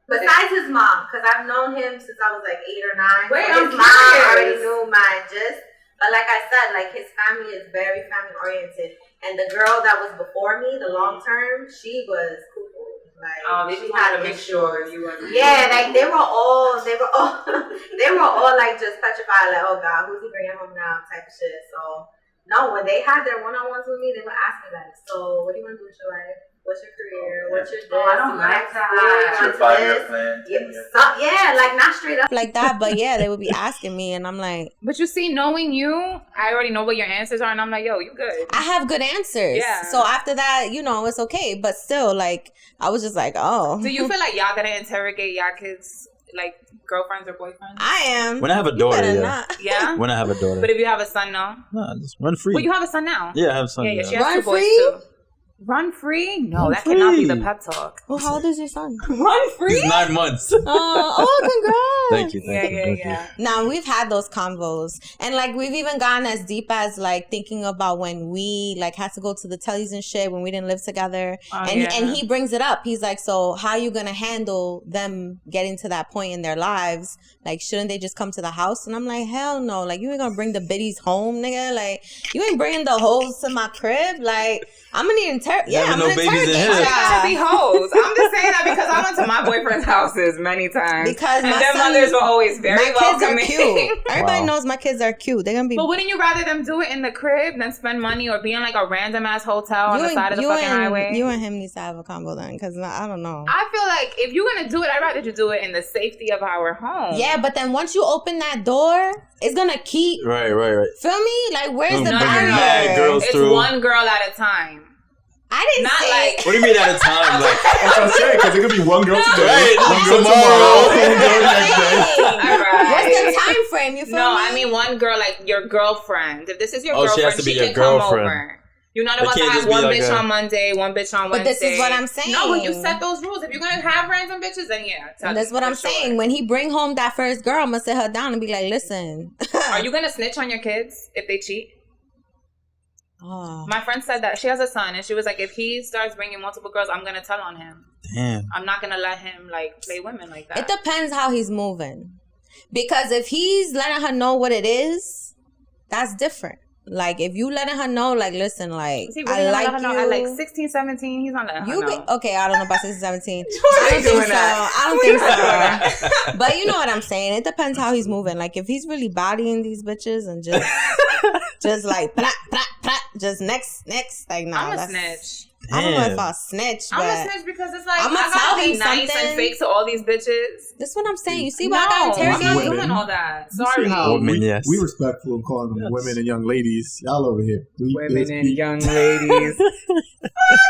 besides his mom, because I've known him since I was like 8 or 9. Wait, so I'm his mom curious. already knew my gist. But like I said, like his family is very family oriented, and the girl that was before me, the long term, she was cool. Like, They just had to make sure you were. Yeah, like they were all like just petrified, like, oh God, who's he bringing home now, type of shit. So no, when they had their one-on-ones with me, they would ask me like, so what do you want to do with your life? What's your career? What's your this? I don't like that. What's your 5-year plan? Yeah, like not straight up like that, but yeah, they would be asking me, and I'm like, But you see, knowing you, I already know what your answers are, and I'm like, yo, you good. I have good answers. Yeah. So after that, it's okay. But still, like, I was just like, oh. Do you feel like y'all gonna interrogate y'all kids, like girlfriends or boyfriends? I am. When I have a You daughter, better yeah. not. Yeah. When I have a daughter. But if you have a son, no. Nah, just run free. Well, you have a son now. Yeah, I have a son. Yeah, she now. has Run 2 boys free? too. Run free? No, Run that cannot be free. the pep talk. Well, how old is your son? Run free? He's 9 months. Congrats. Thank you. Thank you. Now we've had those convos, and like we've even gone as deep as like thinking about when we like had to go to the tellies and shit when we didn't live together, and he brings it up. He's like, so how you gonna handle them getting to that point in their lives? Like, shouldn't they just come to the house? And I'm like, hell no. Like, you ain't gonna bring the biddies home, nigga. Like, you ain't bringing the hoes to my crib. Like, I'm gonna need I'm gonna interrogate to be hoes. I'm just saying that because I went to my boyfriend's houses many times. Because and my their mothers were always very my kids are welcoming. cute. Everybody knows my kids are cute. They're gonna be. But wouldn't you rather them do it in the crib than spend money or be in like a random ass hotel on the side of the fucking highway? You and him needs to have a combo then, because I don't know. I feel like if you're gonna do it, I'd rather you do it in the safety of our home. Yeah, but then once you open that door, it's gonna keep. Right. Feel me? Like, where's the No, barrier? mad girls it's through. one girl at a time. I didn't Not say. like- What do you mean at a time? Like, That's what I'm saying, because it could be one girl today, Right, one girl tomorrow. one girl the next day. Alright. What's the time frame? You feel No, me? I mean one girl, like your girlfriend. If this is your Oh, she girlfriend, has to be she your can come girlfriend. over. You're not It about to can't have just be one like bitch a- on Monday, one bitch on But Wednesday. this is what I'm saying. No, when you set those rules, if you're gonna have random bitches, then yeah. That's what I'm saying. When he bring home that first girl, I'm gonna sit her down and be like, listen. Are you gonna snitch on your kids if they cheat? Oh. My friend said that she has a son, and she was like, if he starts bringing multiple girls, I'm gonna tell on him. damn. I'm not gonna let him like play women like that. It depends how he's moving. Because if he's letting her know what it is, that's different. Like, if you letting her know, like, listen, like, Is he really I gonna like let her you. know at like 16, 17? He's not letting her You know. okay, I don't know about 16, 17. Jordan I don't think doing so. that. I don't think so. But you know what I'm saying. It depends how he's moving. Like, if he's really bodying these bitches and just like, just next, like, nah. I'm a snitch. I don't know Damn. if I'll snitch, but I'm a snitch because it's like, I'ma I tell gotta be him nice something. and fake to all these bitches. this is what I'm saying. You see No, why I got I'm interrogated? not Women. doing all that. You Sorry. see how Women, we, yes. we respectful and calling them women and young ladies. Y'all over here. young ladies.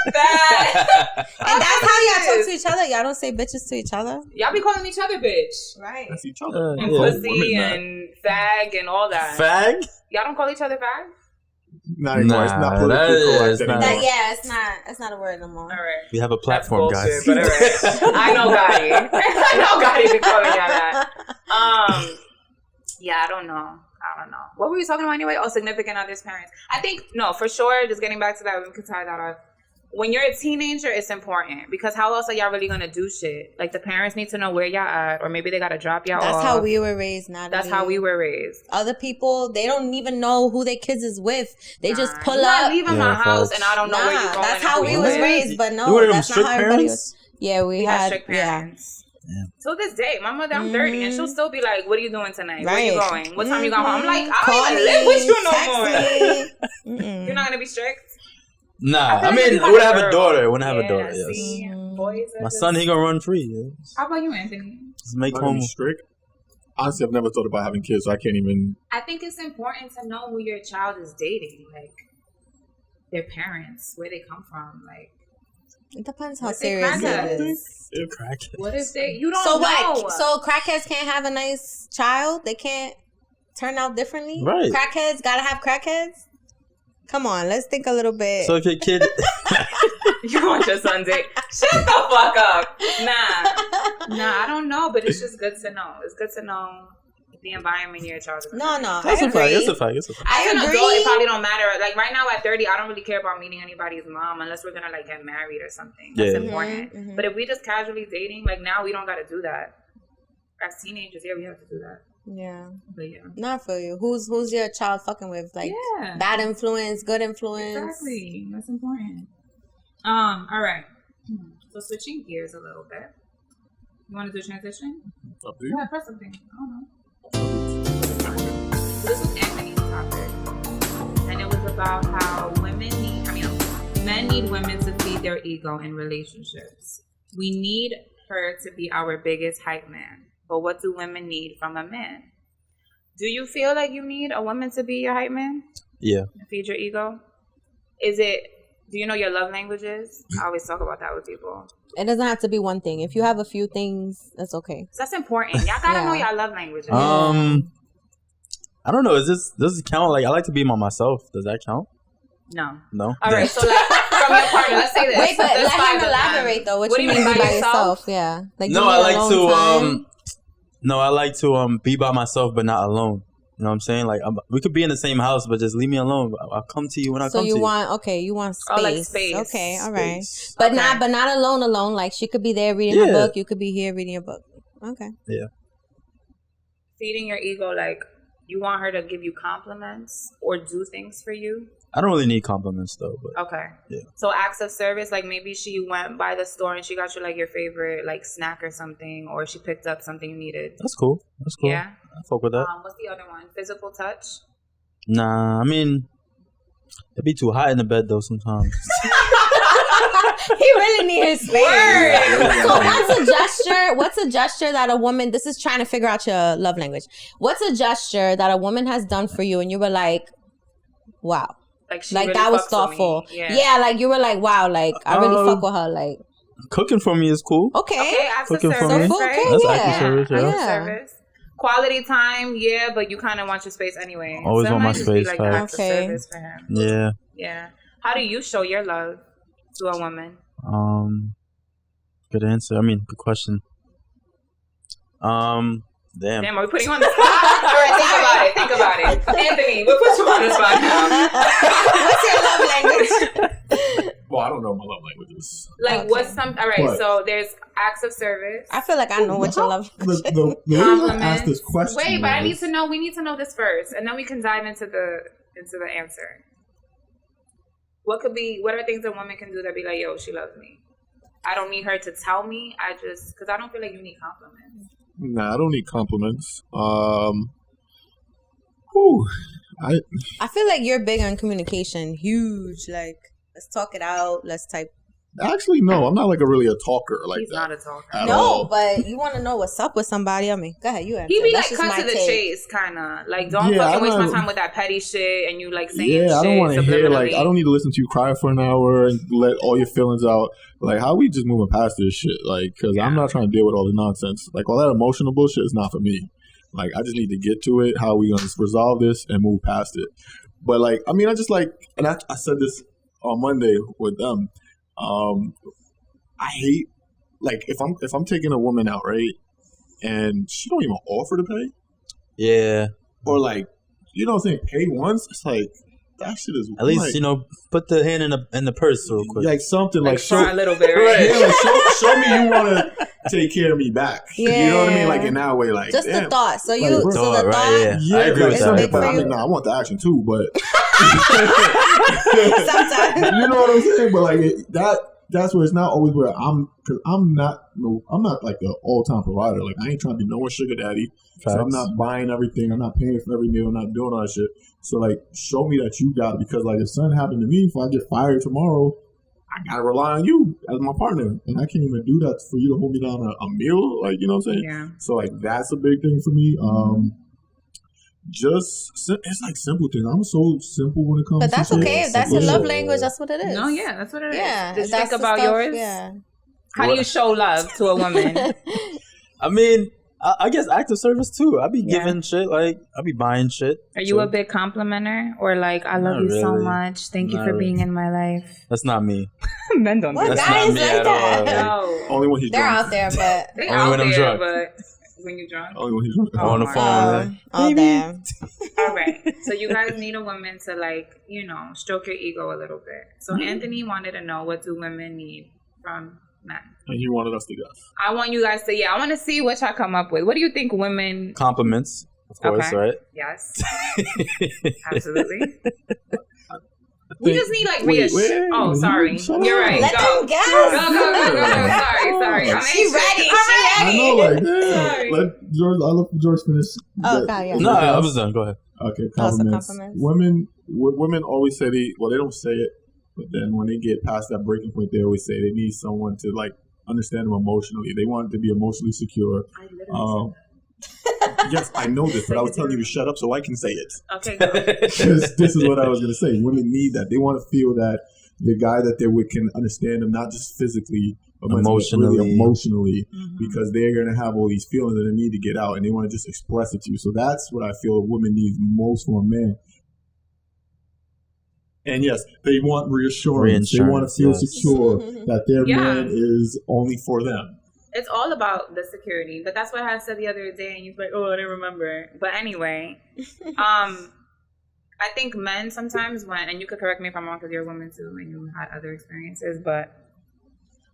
And that's how y'all talk to each other. Y'all don't say bitches to each other. Y'all be calling each other bitch. Right. That's each other. And Yeah. pussy Women, man. and fag and all that. Fag? Y'all don't call each other fag? Not anymore. It's not Nah, politically that correct is not- anymore. That, yeah, it's not a word no more. All right. We have a That's platform, bullshit, guys. but all right. I know Gotti. I know Gotti be calling y'all that. Yeah, I don't know. What were you talking about anyway? Oh, significant other's parents. I think, no, for sure, just getting back to that, we can tie that up. When you're a teenager, it's important because how else are y'all really gonna do shit? Like the parents need to know where y'all at, or maybe they gotta drop y'all off. That's how we were raised, Natalie. That's how we were raised. Other people, they don't even know who their kids is with. They just pull You're not up. leaving my Yeah, house facts. and I don't know where you're going. That's and how who we you was with. raised, but You no, were them that's not strict how everybody parents? was. Yeah, we We had had strict parents. To this day, my mother, I'm 30, and she'll still be like, "What are you doing tonight? Where you Right. going? What time you going home?" I'm like, "I Call don't even me, live with you no text more." me. You're not gonna be strict. Nah, feel I like mean, if you I would have have a a girl- daughter. When I have a Yeah, daughter, yes. see, boys are My just- son, he gonna run free. Yes. How about you, Anthony? Just make Am I gonna home. be strict? Honestly, I've never thought about having kids, so I can't even. I think it's important to know who your child is dating, like their parents, where they come from, like It depends how What they serious crackheads? it is. They're crackheads. what if they you don't So know. what? So crackheads can't have a nice child? They can't turn out differently? Right. Crackheads gotta have crackheads? Come on, let's think a little bit. So if your kid, You want your son date? Shut the fuck up. Nah, I don't know, but it's just good to know. It's good to know the environment your child is in. no, that's I a fact. agree. It's a fact. It's a fact. I As an agree. adult, it probably don't matter. Like right now at 30, I don't really care about meeting anybody's mom unless we're gonna like get married or something. That's Yeah. important. Mhm. But if we just casually dating, like now we don't gotta do that. As teenagers, yeah, we have to do that. Yeah. But yeah. Not for you. Who's your child fucking with? Like Yeah. bad influence, good influence. Exactly. That's important. All right. So switching gears a little bit. You want to do a transition? Up to you. Go ahead, press something. I don't know. So this was Anthony's topic. And it was about how men need women to feed their ego in relationships. We need her to be our biggest hype man. But what do women need from a man? Do you feel like you need a woman to be your hype man? Yeah. Feed your ego? Do you know your love languages? I always talk about that with people. It doesn't have to be one thing. If you have a few things, that's okay. So that's important. Y'all gotta Yeah. know y'all love languages. I don't know. Does it count? Like I like to be by myself. Does that count? No. No. All right, so like from your partner, let's say this. Wait, but There's let five him of them. elaborate though. What What you do you mean mean by by yourself? Yeah. Like No, you need I like alone to time? No, I like to be by myself, but not alone. You know what I'm saying? Like we could be in the same house, but just leave me alone. I'll come to you when I So come you to want you want space. Oh, like space. Okay, all right. Space. But Okay. not alone. Like she could be there reading her Yeah. book. You could be here reading your book. Okay. Yeah. Feeding your ego, like you want her to give you compliments or do things for you. I don't really need compliments though, but Okay. Yeah. So acts of service, like maybe she went by the store and she got you like your favorite like snack or something, or she picked up something you needed. that's cool. That's cool. Yeah. I fuck with that. What's the other one? Physical touch. Nah, I mean, it'd be too hot in the bed though sometimes. He really needs his space. So what's a gesture that a woman, this is trying to figure out your love language. What's a gesture that a woman has done for you and you were like, wow. Like she Like really that was fucks with thoughtful. me. Yeah, like you were like, wow, like I really fuck with her. Like, Cooking for me is cool. okay. Okay, acts of Cooking for service, me. right? Okay, That's yeah. active service, yeah. Acts of Yeah. service. Quality time, yeah, but you kind of want your space anyway. Always So it want my might just be space, like the facts. acts of Okay. service for him. Yeah. Yeah. How do you show your love to a woman? Good answer. I mean, good question. Damn. Damn, are we putting you on the spot? All right, think about it. Anthony, we'll put you on the spot now. What's your love language? Well, I don't know my love languages. Like, Okay. what's some? All right, What? so there's acts of service. I feel like I know what your love language is. The reason I asked this question. Wait, but I need was- to know. We need to know this first, and then we can dive into the answer. What are things a woman can do that be like, yo, she loves me? I don't need her to tell me. Because I don't feel like you need compliments. Nah, I don't need compliments. I feel like you're big on communication. Huge. Like, let's talk it out. Let's type. Actually, no, I'm not like really a talker like He's that. not a talker. At No, all. but you want to know what's up with somebody. I mean, go ahead. You answer. He be That's like just cut to my the take. chase, kind of. Like, don't Yeah, fucking waste I'm my not- time with that petty shit and you like saying Yeah, shit I don't want to hear like subliminally. I don't need to listen to you cry for an hour and let all your feelings out. Like, how we just moving past this shit? Like, because I'm not trying to deal with all the nonsense. Like, all that emotional bullshit is not for me. Like, I just need to get to it. How are we gonna resolve this and move past it? But like, I mean, I just like, and I said this on Monday with them. I hate like if I'm taking a woman out, right, and she don't even offer to pay, Yeah. or like, you know what I'm saying, pay once. It's like that shit is At least like, put the hand in the purse real quick. like something like, like show, try a little bit, right? yeah, like show me you want to take care of me back. You know what I mean? Like in that way, like Just damn. the thought. So Like, you, bro. so Thought, the right, thought. yeah. I agree like with something, that. big but for I mean, you. nah, I want the action too, but Sometimes. you know what I'm saying? But like that, that's where it's not always where because I'm not like an all-time provider. Like, I ain't trying to be no one sugar daddy. Facts. So I'm not buying everything. I'm not paying for every meal. I'm not doing all that shit. So, like, show me that you got it. Because, like, if something happened to me, if I get fired tomorrow, I gotta rely on you as my partner. And I can't even do that for you to hold me down a meal. Like, you know what I'm saying? Yeah. So, like, that's a big thing for me. It's like simple things. I'm so simple when it comes to But that's shit. okay. If that's your love language, that's what it is. No, yeah, that's what it is. Yeah. Just that's think the about stuff, yours. Yeah. How do you show love to a woman? I mean, I guess active service too. I be Yeah. giving shit, like I be buying shit. Are you a big complimenter or like, I love Not you so really. much. Thank you Not for really. being in my life. That's not me. Men don't do What that. That's guy not is me like at all. that? No. Only when he's They're drunk. out there, but They Only out when I'm there, drunk. but when you're drunk. Only when he's drunk. I'm on the my phone. God. Like, oh damn. All right. So you guys need a woman to like, you know, stroke your ego a little bit. So Anthony wanted to know, what do women need from men? And he wanted us to guess. I want you guys to, I want to see what y'all come up with. What do you think women? compliments, of course, Okay. right? Yes, absolutely. We just need like reassurance. Oh, sorry. Shut You're up. right. Let Go. them guess. Go. Sorry. I'm She anxious. ready. I'm She ready. I know, like, damn. Sorry. Let George. I let George finish. Oh, God, yeah. No, I was done. Go ahead. Okay, Oh, so compliments. compliments. Women always say they don't say it, but then when they get past that breaking point, they always say they need someone to like understand them emotionally. They want to be emotionally secure. I literally Yes, I know this, but I was telling you to shut up so I can say it. Okay, go. This is what I was going to say. Women need that. They want to feel that the guy that they're with can understand them, not just physically, but really emotionally, because they're going to have all these feelings that they need to get out, and they want to just express it to you. So that's what I feel a woman needs most from a man. And yes, they want reassurance. They want to feel secure that their man is only for them. It's all about the security, but that's what I said the other day, and you're like, "Oh, I didn't remember." But anyway, I think men sometimes and you could correct me if I'm wrong because you're a woman too, and you had other experiences, but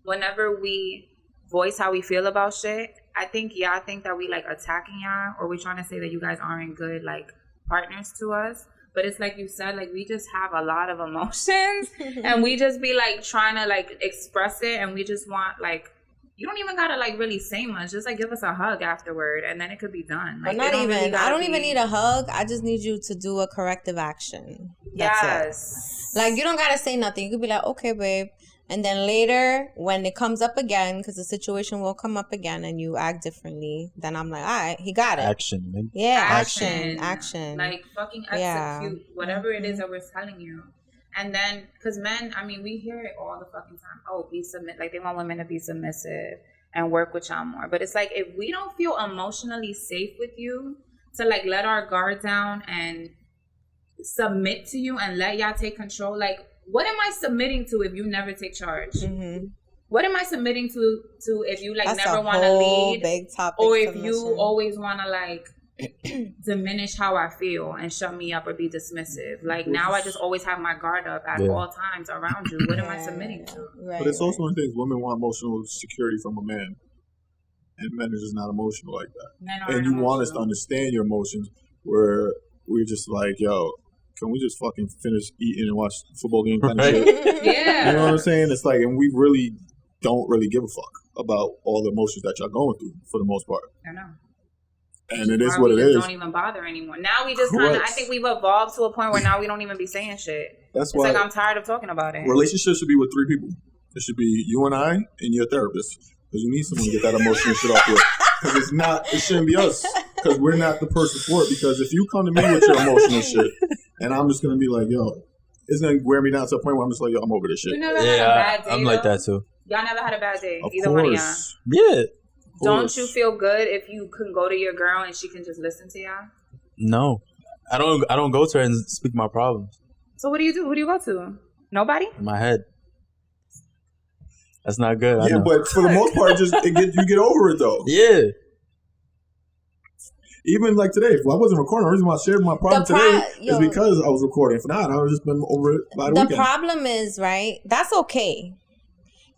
whenever we voice how we feel about shit, I think that we like attacking y'all, or we trying to say that you guys aren't good like partners to us. But it's like you said, like we just have a lot of emotions, and we just be like trying to like express it, and we just want like. You don't even gotta like really say much. Just like give us a hug afterward, and then it could be done. Like, But not even. Really I don't even need a hug. I just need you to do a corrective action. That's yes. it. Like you don't gotta say nothing. You could be like, okay, babe, and then later when it comes up again, because the situation will come up again, and you act differently, then I'm like, all right, he got it. Action, man. Yeah, action. Like fucking execute whatever it is that we're telling you. And then, because men, I mean, we hear it all the fucking time. Oh, be submit. Like, they want women to be submissive and work with y'all more. But it's like, if we don't feel emotionally safe with you to, like, let our guard down and submit to you and let y'all take control, like, what am I submitting to if you never take charge? Mm-hmm. What am I submitting to if you, like, That's never a want to whole lead? big topic, Or if submission. you always want to, like, diminish how I feel and shut me up or be dismissive. Like now I just always have my guard up at all times around you. What am I submitting to? Right, but it's also one of the things women want emotional security from a man. And men are just not emotional like that. And you want us to understand your emotions where we're just like, yo, can we just fucking finish eating and watch the football game kind of shit? Yeah. You know what I'm saying? It's like, and we really don't really give a fuck about all the emotions that y'all going through for the most part. I know. And it is what it is. Don't even bother anymore. Now we just kind of, I think we've evolved to a point where now we don't even be saying shit. That's why. It's like I'm tired of talking about it. Relationships should be with 3 people. It should be you and I and your therapist. Because you need someone to get that emotional shit off with. Because it shouldn't be us. Because we're not the person for it. Because if you come to me with your emotional shit, and I'm just going to be like, yo, it's going to wear me down to a point where I'm just like, yo, I'm over this shit. You never had a bad day, I'm like that too. Y'all never had a bad day? Of Either course. one of y'all? Yeah. Don't you feel good if you can go to your girl and she can just listen to y'all? No, I don't go to her and speak my problems. So what do you do? Who do you go to? Nobody? In my head. That's not good. Yeah, but for the most part, you get over it though. Yeah. Even like today, if I wasn't recording, the reason why I shared my problem today is because I was recording. If not, I would have just been over it by the weekend. The problem is, right, that's okay.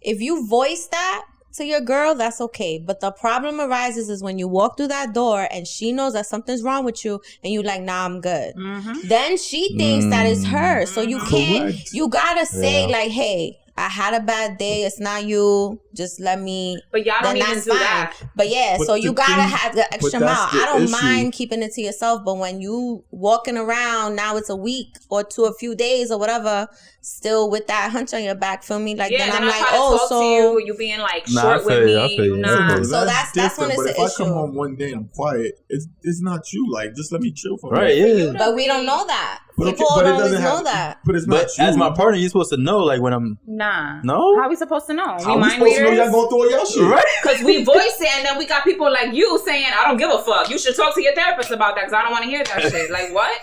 If you voice that to your girl, that's okay. But the problem arises is when you walk through that door and she knows that something's wrong with you and you like, nah, I'm good. Mm-hmm. Then she thinks that it's her. So you can't, you gotta say like, hey, I had a bad day. It's not you. Just let me. But y'all don't then even that's do fine. that. But yeah, But so you the gotta thing- have the extra but that's mile. the I don't issue. mind keeping it to yourself, but when you walking around now, it's a week or two, a few days or whatever, still with that hunch on your back, feel me? Like then I'm I like, try to oh, talk so to you being like Nah, short I with feel you, I me. feel you. Nah. So that's when different. it's But an if I issue. come home one day and I'm quiet, it's not you. Like, just let me chill for a Right, minute. yeah. But we don't know that. But People but it don't always doesn't know have- that. But it's But not you. as my partner, you're supposed to know, like, when I'm... Nah. No? How are we supposed to know? How We we mind supposed to know y'all readers? going through all y'all shit? Right? Because we voice it, and then we got people like you saying, I don't give a fuck. You should talk to your therapist about that because I don't want to hear that shit. Like, what?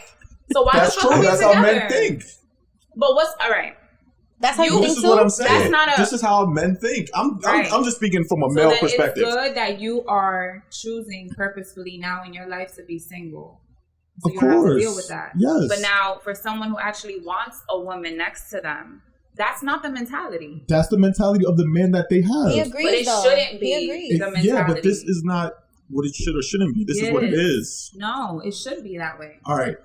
So why That's the fuck true. are we That's together? how men think. But what's... All right. That's how you This think is too? what I'm saying. That's not a- This is how men think. I'm Right. just speaking from a So male then perspective. it's good that you are choosing purposefully now in your life to be single. So Of you don't have to course. deal with that. Yes. But now, for someone who actually wants a woman next to them, that's not the mentality. That's the mentality of the men that they have. He agrees, But it though. shouldn't be. He agrees. the mentality. Yeah, but this is not what it should or shouldn't be. This is what it is. No, it should be that way. All right.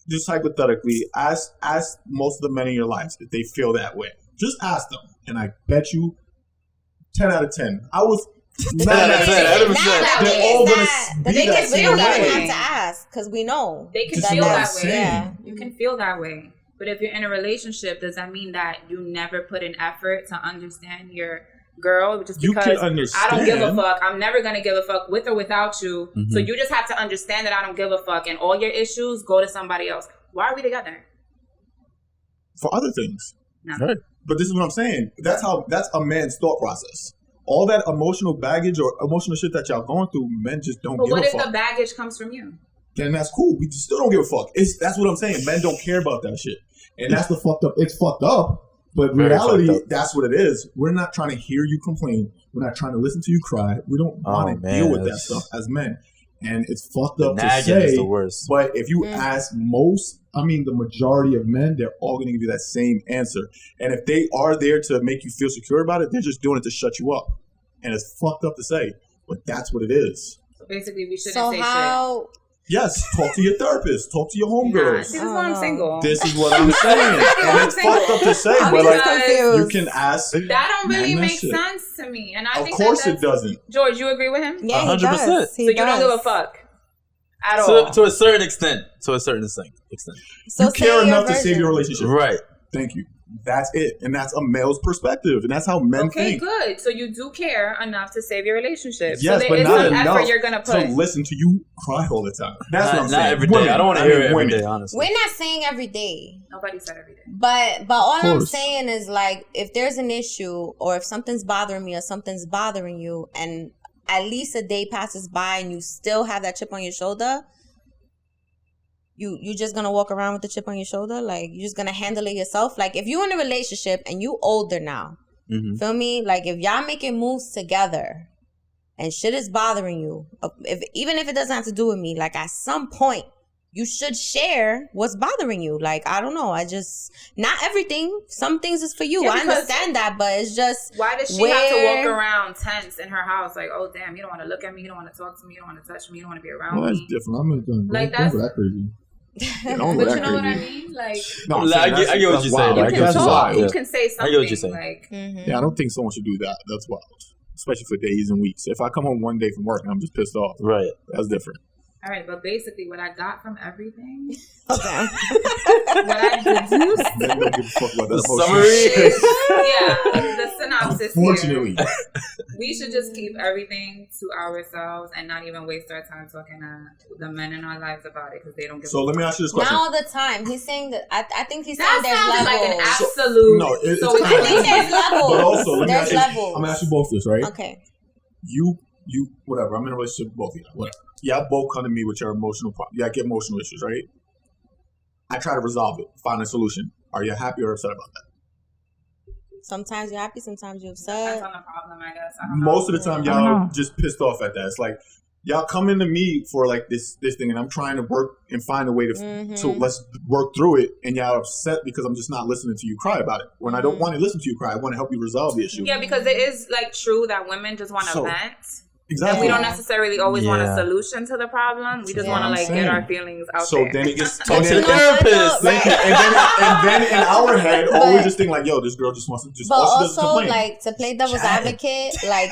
Just hypothetically, ask most of the men in your lives if they feel that way. Just ask them, and I bet you 10 out of 10. I was 9 out of 10. 100%. They're all gonna be They that can same feel that way. way. Have to ask because we know. They can This is feel what I'm that way. saying. Yeah. You can feel that way. But if you're in a relationship, does that mean that you never put an effort to understand your girl? Just You because can I don't give a understand. fuck. I'm never going to give a fuck with or without you. Mhm. So you just have to understand that I don't give a fuck. And all your issues go to somebody else. Why are we together? For other things. No. Right. But this is what I'm saying. That's a man's thought process. All that emotional baggage or emotional shit that y'all going through, men just don't But give what a if fuck. the baggage comes from you? Then that's cool. We still don't give a fuck. That's what I'm saying. Men don't care about that shit. And that's the fucked up. It's fucked up. But Very reality, fucked up. that's what it is. We're not trying to hear you complain. We're not trying to listen to you cry. We don't want to man, deal with that that's- stuff as men. And it's fucked The up to nagging say. is the worst. But if you ask the majority of men, they're all going to give you that same answer. And if they are there to make you feel secure about it, they're just doing it to shut you up. And it's fucked up to say, but that's what it is. So basically, we shouldn't So say how? Yes, talk to your therapist, talk to your shit. Nah, homegirls. see, this is why I'm single. This is what I'm saying. And it's fucked up to say, I'm but like confused. you can ask. That don't really Man, that make shit. sense to me. And I Of think course that's, it doesn't. George, you agree with him? Yeah, he 100%. does. So you don't give a fuck at all. To a certain extent. To a certain extent. So You care say your enough to save version. your relationship. Right. Thank you. That's it. And that's a male's perspective. And that's how men Okay, think. good. So you do care enough to save your relationship. Yes, so but there is not some enough effort you're gonna put. to listen to you cry all the time. That's what I'm Not saying. every day. Women. I don't want to I hear mean, it every women. day, honestly. We're not saying every day. Nobody said every day. But all I'm course. saying is like if there's an issue or if something's bothering me or something's bothering you and at least a day passes by and you still have that chip on your shoulder, you just gonna walk around with the chip on your shoulder? Like you just gonna handle it yourself? Like if you're in a relationship and you older now, feel me? Like if y'all making moves together and shit is bothering you, even if it doesn't have to do with me, like at some point you should share what's bothering you. Like, I don't know. Not everything. Some things is for you. Yeah, I because understand that, but it's just Why does she have to walk around tense in her house? Like, oh damn, you don't want to look at me, you don't want to talk to me, you don't want to touch me, you don't want to be around Well, that's me. different. I'm not going Like, don't go that's- that crazy. Yeah, don't go But that you know what I crazy. mean? Like, No, I'm Like, saying I get what that's you're wild. saying. you I can get what That's you're talk, wild. you Yeah. can say I something. get what you're saying. Like, Yeah, I don't think someone should do that. That's wild. Especially for days and weeks. If I come home one day from work and I'm just pissed off, Right. that's different. all right, but basically, what I got from everything, okay. what I deduced, Men don't give a fuck about that The emotional summary shit. yeah, the synopsis Unfortunately. here. We should just keep everything to ourselves and not even waste our time talking to the men in our lives about it because they don't give So a let me ask you this question. Not all the time. He's saying that. I think he's That saying there's sounds like an levels. absolute. No, it's so kinda I think like- there's levels. But also, let me There's ask you, levels. I'm gonna ask you both this, right? Okay. You, whatever. I'm in a relationship with both of you. Whatever. Y'all both come to me with your emotional problem. Y'all get emotional issues, right? I try to resolve it, find a solution. Are you happy or upset about that? Sometimes you're happy, sometimes you're Depends upset. on the problem, I guess. I don't know. Most of the time, I don't y'all know. just pissed off at that. It's like y'all come into me for like this thing, and I'm trying to work and find a way to Mm-hmm. let's work through it. And y'all upset because I'm just not listening to you cry about it. When I don't want to listen to you cry, I want to help you resolve the issue. Yeah, because it is like true that women just want to So- vent. Exactly. And we don't necessarily always want a Yeah. solution to the problem. We just Yeah. want to I'm like saying. get our feelings out So there. then it gets Talk to the You know what, though? therapist. Right. and then in our head, all we But- just think like, yo, this girl just wants to just But all she does is also, complain. like, to play devil's Chat. advocate, like,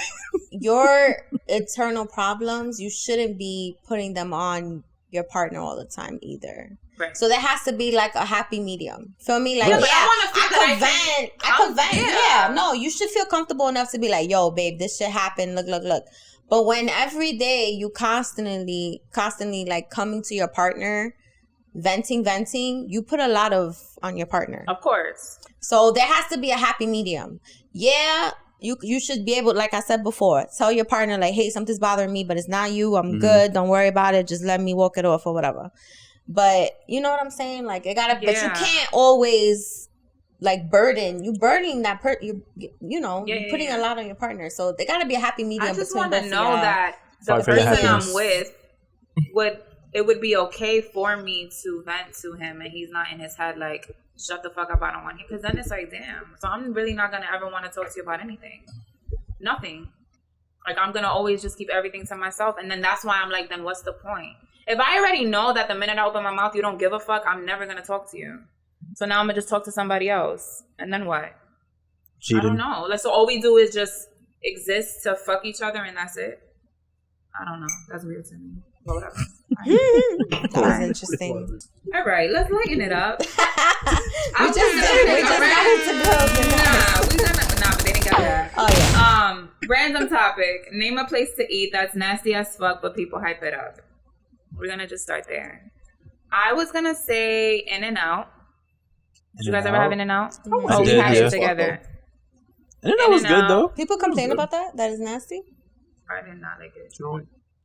your internal problems, you shouldn't be putting them on your partner all the time either. Right. So there has to be like a happy medium. Feel me? Like, Right. But I yeah, wanna feel I that could vent. yeah. Yeah, no, you should feel comfortable enough to be like, yo, babe, this shit happened. Look. But when every day you constantly like coming to your partner, venting, you put a lot on your partner. Of course. So there has to be a happy medium. Yeah, you should be able, like I said before, tell your partner like, hey, something's bothering me, but it's not you. I'm good. Don't worry about it. Just let me walk it off or whatever. But you know what I'm saying? Like, it gotta, but you Yeah. can't always like burdening that you know, Yeah, you're putting yeah. a lot on your partner. So there gotta be a happy medium I just between want to both of know y'all. that the Fight for your person happiness. I'm with would be okay for me to vent to him, and he's not in his head like, shut the fuck up, I don't want you. Because then it's like, damn. So I'm really not gonna ever want to talk to you about anything. Nothing. Like, I'm gonna always just keep everything to myself, and then that's why I'm like, then what's the point? If I already know that the minute I open my mouth, you don't give a fuck, I'm never gonna talk to you. So now I'm gonna just talk to somebody else, and then what? I don't Cheating. know. Like, so all we do is just exist to fuck each other, and that's it. I don't know. That's weird to me. But whatever. That was interesting. All right, let's lighten it up. We just got into girls. Nah, but they didn't get that. Oh yeah. Random topic. Name a place to eat that's nasty as fuck, but people hype it up. We're gonna just start there. I was gonna say In-N-Out. Did you guys ever have In-N-Out? I Oh, we did, had yeah. it together. And that was good In-N-Out. though. People complain about that. That is nasty. I did not like it.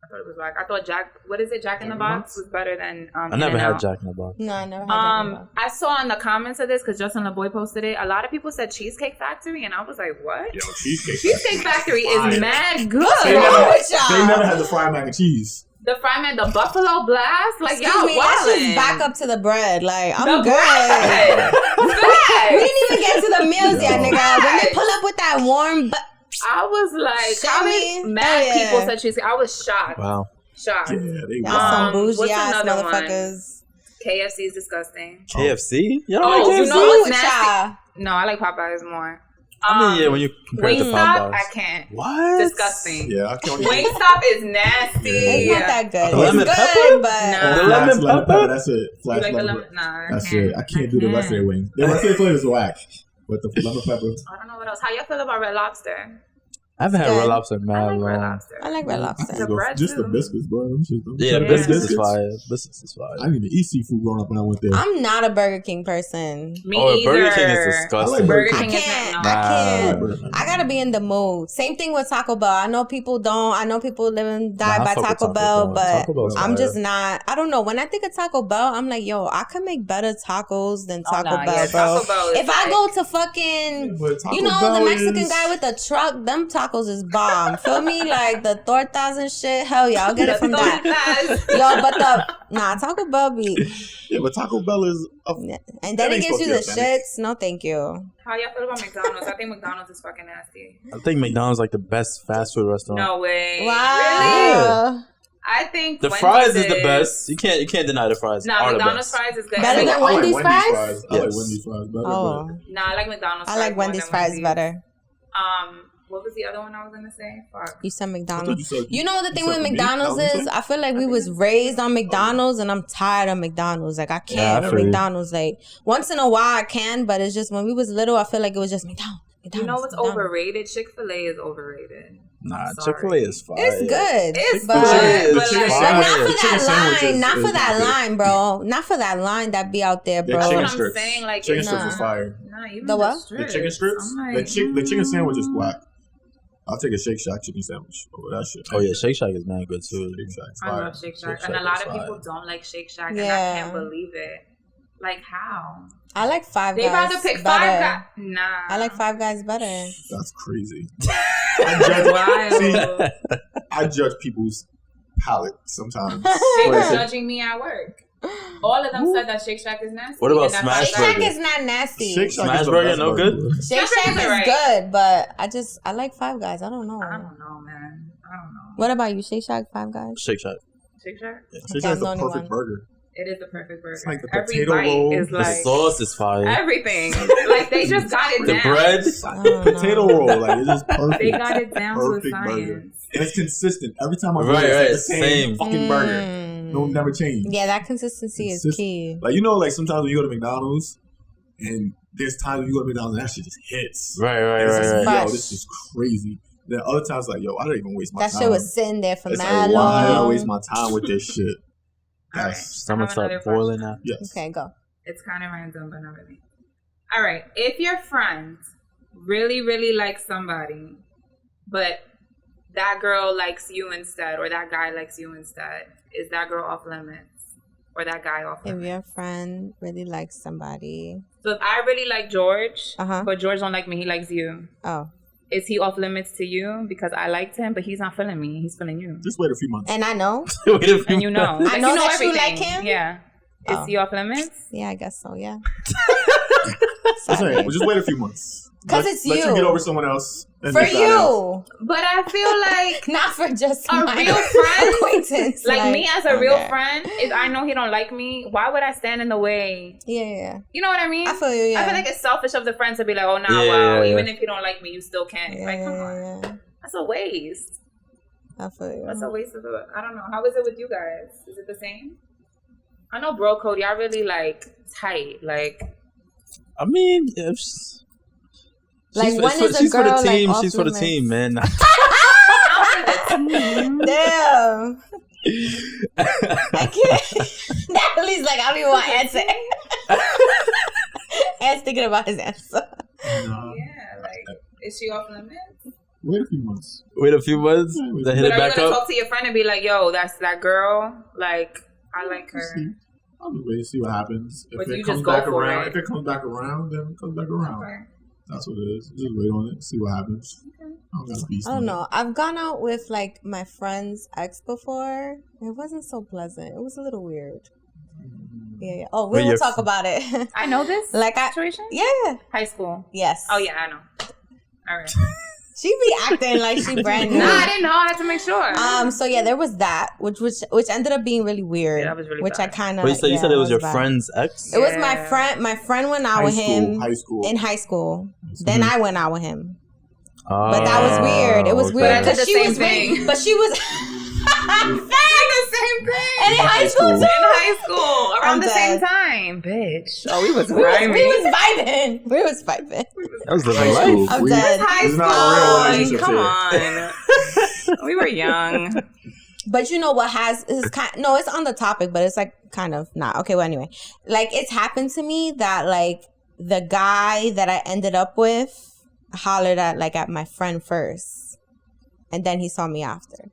I thought it was like, I thought Jack in the Box was better than I never In-N-Out. had Jack in the Box. No, I never had that. I saw in the comments of this because Justin LeBoy posted it. A lot of people said Cheesecake Factory, and I was like, "What? Yo, Cheesecake Cheesecake Factory is Fire. mad good." They Wrong with y'all? never had the fried mac and cheese. The fry man, the Buffalo Blast, like Excuse y'all me, let's just wildin'. back up to the bread. Like, I'm The good. bread. We didn't even get to the meals yet, Yo. nigga. When they pull up with that warm, I was like, Show how me. many mad Oh, yeah. people said cheesecake? I was shocked. Wow. Shocked. Yeah, they y'all some what's bougie ass another one? motherfuckers. KFC is disgusting. KFC? You don't Oh, like you KFC? know what's with nasty? y'all. No, I like Popeyes more. I mean, yeah, when you compare it to Wingstop, Popeyes. I can't. What? Disgusting. Yeah, I can't Wingstop is nasty. It's not that good. Lemon It's pepper? good, but Nah. The lemon pepper? That's it. You Flash like the lemon lemon? pepper. Nah, That's it. I can't do the rest of their wings. The rest of their flavors whack. But the lemon pepper. I don't know what else. How y'all feel about Red Lobster? I haven't had Good. Red Lobster in I mad like Red long. Lobster. I like Red Lobster. The bread Just the too. biscuits, bro. Them shit- them Yeah, the Yeah. biscuits is fire. Biscuits is I fire. didn't even eat seafood growing up when I went there. I'm not a Burger King person. Me Oh, either. Burger King is I disgusting. like Burger I King is can't. not. I Nah. can't. I gotta be in the mood. Same thing with Taco Bell. I know people don't. I know people live and die Nah, I by fuck with Taco Bell, but Taco Bell's I'm fire. just not. I don't know. When I think of Taco Bell, I'm like, yo, I could make better tacos than Oh, Taco nah, Bell, yeah, bro. Taco Bell is If I like- go to fucking, But Taco you know, Bell the Mexican is- guy with the truck, them tacos is bomb. Feel me? Like the tortas and shit. Hell yeah, I'll get it from that. Yo, but Taco Bell be, Yeah, but Taco Bell is a and That then it ain't gives you the supposed to be shits. No, thank you. How y'all feel about McDonald's? I think McDonald's is fucking nasty. I think McDonald's like the best fast food restaurant. No way. Wow. Really? I think The Wendy's fries is the best. You can't deny the fries. No, are the McDonald's best. fries is good. Better I than like, Wendy's fries? I like Yes. Wendy's fries better. Oh, nah, I like McDonald's I fries like more Wendy's than fries Wendy's. better. What was the other one I was gonna say? Fuck. You said I thought McDonald's. said- You know the thing said with for me? McDonald's That was is what I feel like we was raised on McDonald's and I'm tired of McDonald's. Like I Yeah, can't I with feel you. McDonald's. Like once in a while I can, but it's just when we was little I feel like it was just McDonald's. You know what's McDonald's. overrated? Chick-fil-A is overrated. Nah, Sorry. Chick-fil-A is fire. It's good. It's but, good, The but chicken like, sandwich- not for The chicken that sandwich line. is- Not for is that good. line, bro. Not for that line that be out there, The bro. that's chicken what I'm strips. saying. Like, Chicken it's strips is not- fire. Nah, even The what? The chicken strips. I'm like, The chicken sandwich is whack. I'll take a Shake Shack chicken sandwich over that shit. Oh yeah, Shake Shack is man good too. Shake Shack's I fire. love Shake Shack, Shake and a Shack lot is of people fire. don't like Shake Shack, and I Yeah. can't believe it. Like how? I like Five They Guys about to pick better. Five Guys. Nah, I like Five Guys better. That's crazy. Wild. I judge people's palate sometimes. They were Wait, so- judging me at work. All of them said that Shake Shack is nasty. What about and that Smash Shake Five Shack Burger? is not nasty. Shake Shack Smash is the burger, best no burger. good? Shake Shake Shack Shack is is right. good, but I like Five Guys. I don't know. I don't know, man. I I don't know. What about you? Shake Shack, Five Guys? Shake Shack. Shake Shack? Shake Okay, Shack's I'm the the only perfect one. burger. It is the perfect burger. It's like the Every potato bite roll. is The like sauce is fire. everything. Like they just got it The down. bread. Potato roll, like it's just perfect. They got it down to a Perfect burger. science. And it's consistent. Every time I go Right, there, right, it's like the same same. fucking burger. No, never change. Yeah, that consistency is key. Like, you know, like sometimes when you go to McDonald's and there's times when you go to McDonald's and that shit just hits. Right. It's just, right. yo, this is crazy. Then other times, like, yo, I don't even waste my That time. shit was sitting there for It's mad like, why did I long. waste my time with this shit? All right. Yes. Stomach I have another start boiling question. now. Yes. Okay, go. It's kind of random, but not really. All right. If your friend really, really likes somebody, but that girl likes you instead, or that guy likes you instead, is that girl off limits? Or that guy off If limits? your friend really likes somebody. So if I really like George, Uh-huh. but George don't like me, he likes you. Oh. Is he off limits to you because I liked him, but he's not feeling me? He's feeling you. Just wait a few months. And I know. Wait a few And you know. I know that you everything. like him? Yeah. Is Oh. he off limits? Yeah, I guess so, yeah. That's right. Just wait a few months. 'Cause Let- it's Let you you. get over someone else. and For figure that out. you. But I feel like Not for just A my real friend? acquaintance. like me as a real okay. friend, if I know he don't like me, why would I stand in the way? Yeah. You know what I mean? I feel you, yeah. I feel like it's selfish of the friend to be like, oh, nah, Yeah, well, yeah, even yeah. if you don't like me, you still can. It's like, come on. Yeah. That's a waste. I feel you. That's a waste of a, I don't know. How is it with you guys? Is it the same? I know bro code, y'all really like tight. Like, I mean, if Like, when is a she's for the girl, like, team. off She's for the limits? team, man. Damn. I can't. Natalie's like, I don't even want to answer. Anne's thinking about his answer. Nah, yeah, like, is she off limits? wait a few months. Wait a few months, then hit But it are you back gonna up. talk to your friend and be like, yo, that's that girl? Like, I like her. I'll just wait and see what happens. If But you it just comes go back for around, it. if it comes back around, then it comes back around. Okay. That's what it is. Just wait on it, see what happens. Okay. I don't gotta be I don't know. I've gone out with like my friend's ex before. It wasn't so pleasant. It was a little weird. Yeah. Oh, we Wait, will your talk about it. I know this Like situation? Yeah. High school. Yes. Oh, yeah, I know. All right. She be acting like she brand new. No, I didn't know. I had to make sure. So yeah, there was that, which ended up being really weird. Yeah, that was really which bad. I kind of. Wait, so you said it was your bad. friend's ex? It was my Yeah. friend. My friend went out high with school, him high school. in high school. Then I went out with him. But But that was weird. It was weird But I did because the she same was thing. really, but she was the same thing. and in high school In too. high school, around I'm the same dead. time, bitch. Oh, we was We was grimy. vibing. We was vibing. That was living High life. school. I'm We- dead. High It's not a real school. relationship Come on. We were young. But you know what it's on the topic, but it's like kind of not. Okay, well anyway. Like it's happened to me that like the guy that I ended up with hollered at my friend first. And then he saw me after.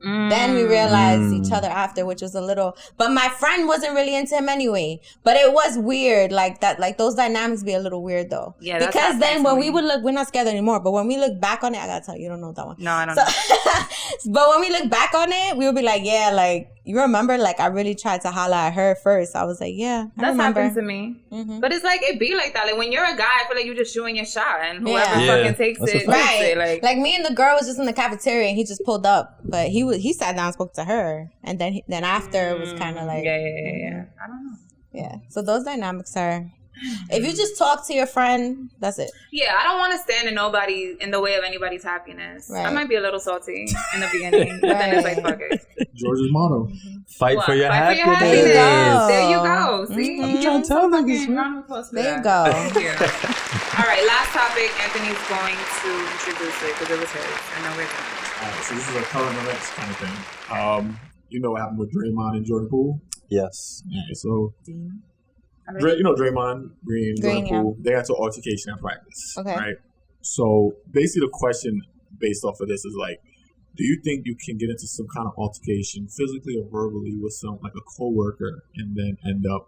Then we realized each other after, which was a little, but my friend wasn't really into him anyway. But it was weird, like that, like those dynamics be a little weird though. Yeah, that's because then happened when to we me. would look, we're not scared anymore. But when we look back on it, I gotta tell you, you don't know that one. No, I don't know. So, but when we look back on it, we would be like, yeah, like you remember, like I really tried to holler at her first. I was like, yeah, I That's remember. happened to me. Mhm. But it's like, it be like that. Like, when you're a guy, I feel like you're just shooting your shot. And whoever Yeah. fucking takes That's a it, fact. takes Right, it. Like, me and the girl was just in the cafeteria, and he just pulled up. But he sat down and spoke to her, and then after it was kind of like yeah. I don't know. yeah. So those dynamics are. If you just talk to your friend, that's it. Yeah, I don't want to stand in the way of anybody's happiness. I Right. might be a little salty in the beginning, but then it's like, fuck it. George's motto. Fight What? for your Fight happiness. There you go. There you go. See? Mhm. I'm trying to tell niggas, Fucking man. round of applause for There you that. go. Thank you. All right, last topic. Anthony's going to introduce it because it was his, and then we're done. All right, so this is a current events kind of thing. You know what happened with Draymond and Jordan Poole? Yes. Yeah, so Already? you know Draymond Green, Jordan Green, yeah. Poole, they got to altercation at practice. Okay. Right? So basically the question based off of this is like, do you think you can get into some kind of altercation physically or verbally with like a coworker and then end up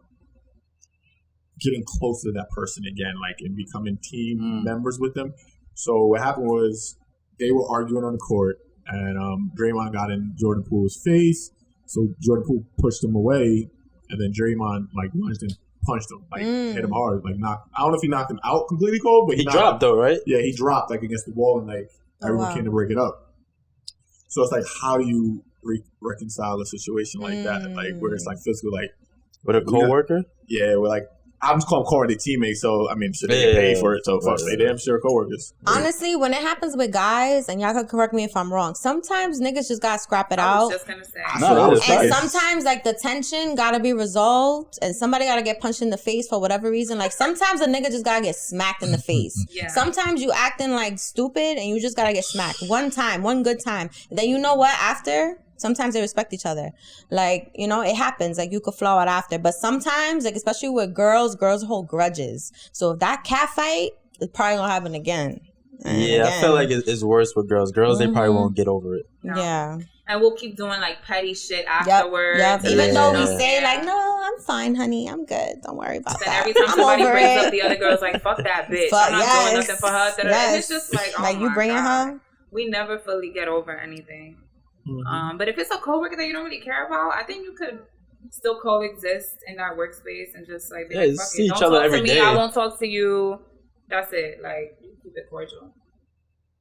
getting close to that person again, like and becoming team members with them? So what happened was they were arguing on the court and Draymond got in Jordan Poole's face. So Jordan Poole pushed him away and then Draymond like lunged and punched him, like hit him hard, like I don't know if he knocked him out completely cold, but He knocked dropped him. though, right? Yeah, he dropped like against the wall and like everyone wow. came to break it up. So it's like, how do you reconcile a situation like that? Like where it's like physical, like With a coworker? yeah, we're like. I'm just calling their teammates, so I mean, should they get paid for it? So fuck, they damn sure coworkers. Honestly, when it happens with guys, and y'all can correct me if I'm wrong, sometimes niggas just gotta scrap it I out. was just gonna say. And sometimes like the tension gotta be resolved, and somebody gotta get punched in the face for whatever reason. Like sometimes a nigga just gotta get smacked in the face. Sometimes you acting like stupid, and you just gotta get smacked one time, one good time. And then you know what? After. Sometimes they respect each other. Like, you know, it happens. Like, you could flow out after. But sometimes, like, especially with girls hold grudges. So if that cat fight, it's probably going to happen again. I feel like it's worse with girls. Girls, they probably won't get over it. No. Yeah. And we'll keep doing, like, petty shit afterwards. Yep. Even though we say, like, no, I'm fine, honey. I'm good. Don't worry about that. Every time somebody brings up the other girl's like, fuck that bitch. I'm not doing nothing for her. And it's just like, oh, like, you bringing her? We never fully get over anything. But if it's a coworker that you don't really care about, I think you could still coexist in that workspace and just like be like, fuck see it. each Don't other talk every to me. day. I won't talk to you. That's it. Like, you keep it cordial.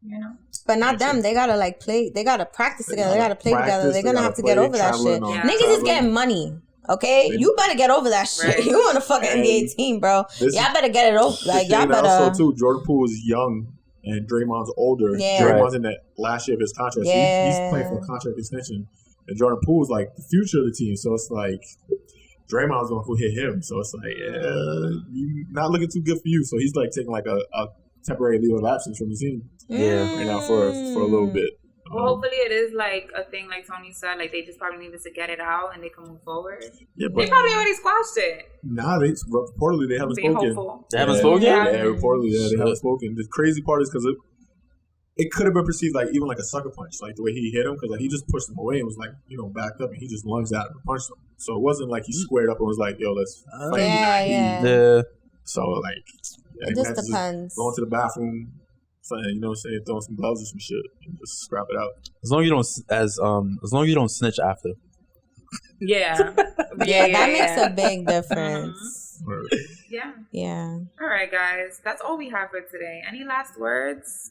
You know. But not them. They gotta like play. They gotta practice together. They gotta play together. They're gonna have to get over that shit. Niggas is getting money. Okay, you better get over that shit. Right. You on a fucking NBA team, bro. Y'all better get it over. Like y'all better. Also, too, Jordan Poole is young. And Draymond's older. Yeah. Draymond's in that last year of his contract. Yeah. He's playing for a contract extension. And Jordan Poole's like the future of the team. So it's like Draymond's going to hit him. So it's like, not looking too good for you. So he's like taking like a temporary leave of absence from the team. Right now for a little bit. Well, hopefully it is like a thing like Toni said. Like they just probably needed to get it out and they can move forward. Yeah, but they probably already squashed it. Nah, reportedly they haven't spoken. Hopeful. They haven't spoken? Yeah, reportedly they haven't spoken. The crazy part is because it could have been perceived like even like a sucker punch, like the way he hit him, because like he just pushed him away and was like, you know, backed up and he just lunged at him and punched him. So it wasn't like he squared up and was like, yo, let's fight. Yeah. So like, it just depends. Go into the bathroom. You know what I'm saying? Throw some gloves or some shit and just scrap it out. As long as long as you don't snitch after. Yeah. That makes a big difference. Yeah. All right, guys. That's all we have for today. Any last words?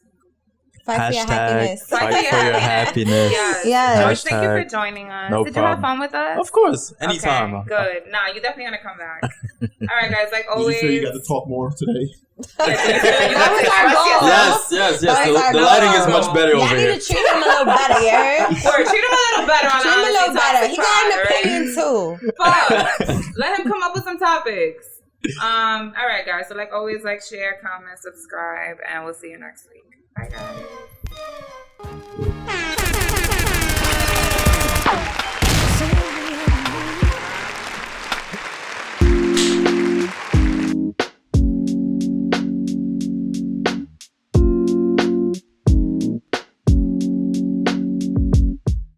Fight for your happiness. Fight for your happiness. Yes. Thank you for joining us. No Did problem. you have fun with us? Of course. Anytime. Okay, good. Nah, you're definitely going to come back. All right, guys. Like always. Did you feel you got to talk more today? That was our goal. Yes. The lighting is much better over here. I need to treat him a little better, you heard? Treat him a little better. Treat him a little better. He got an opinion too. Fuck. Let him come up with some topics. All right, guys. So like always, like, share, comment, subscribe, and we'll see you next week. Bye, guys.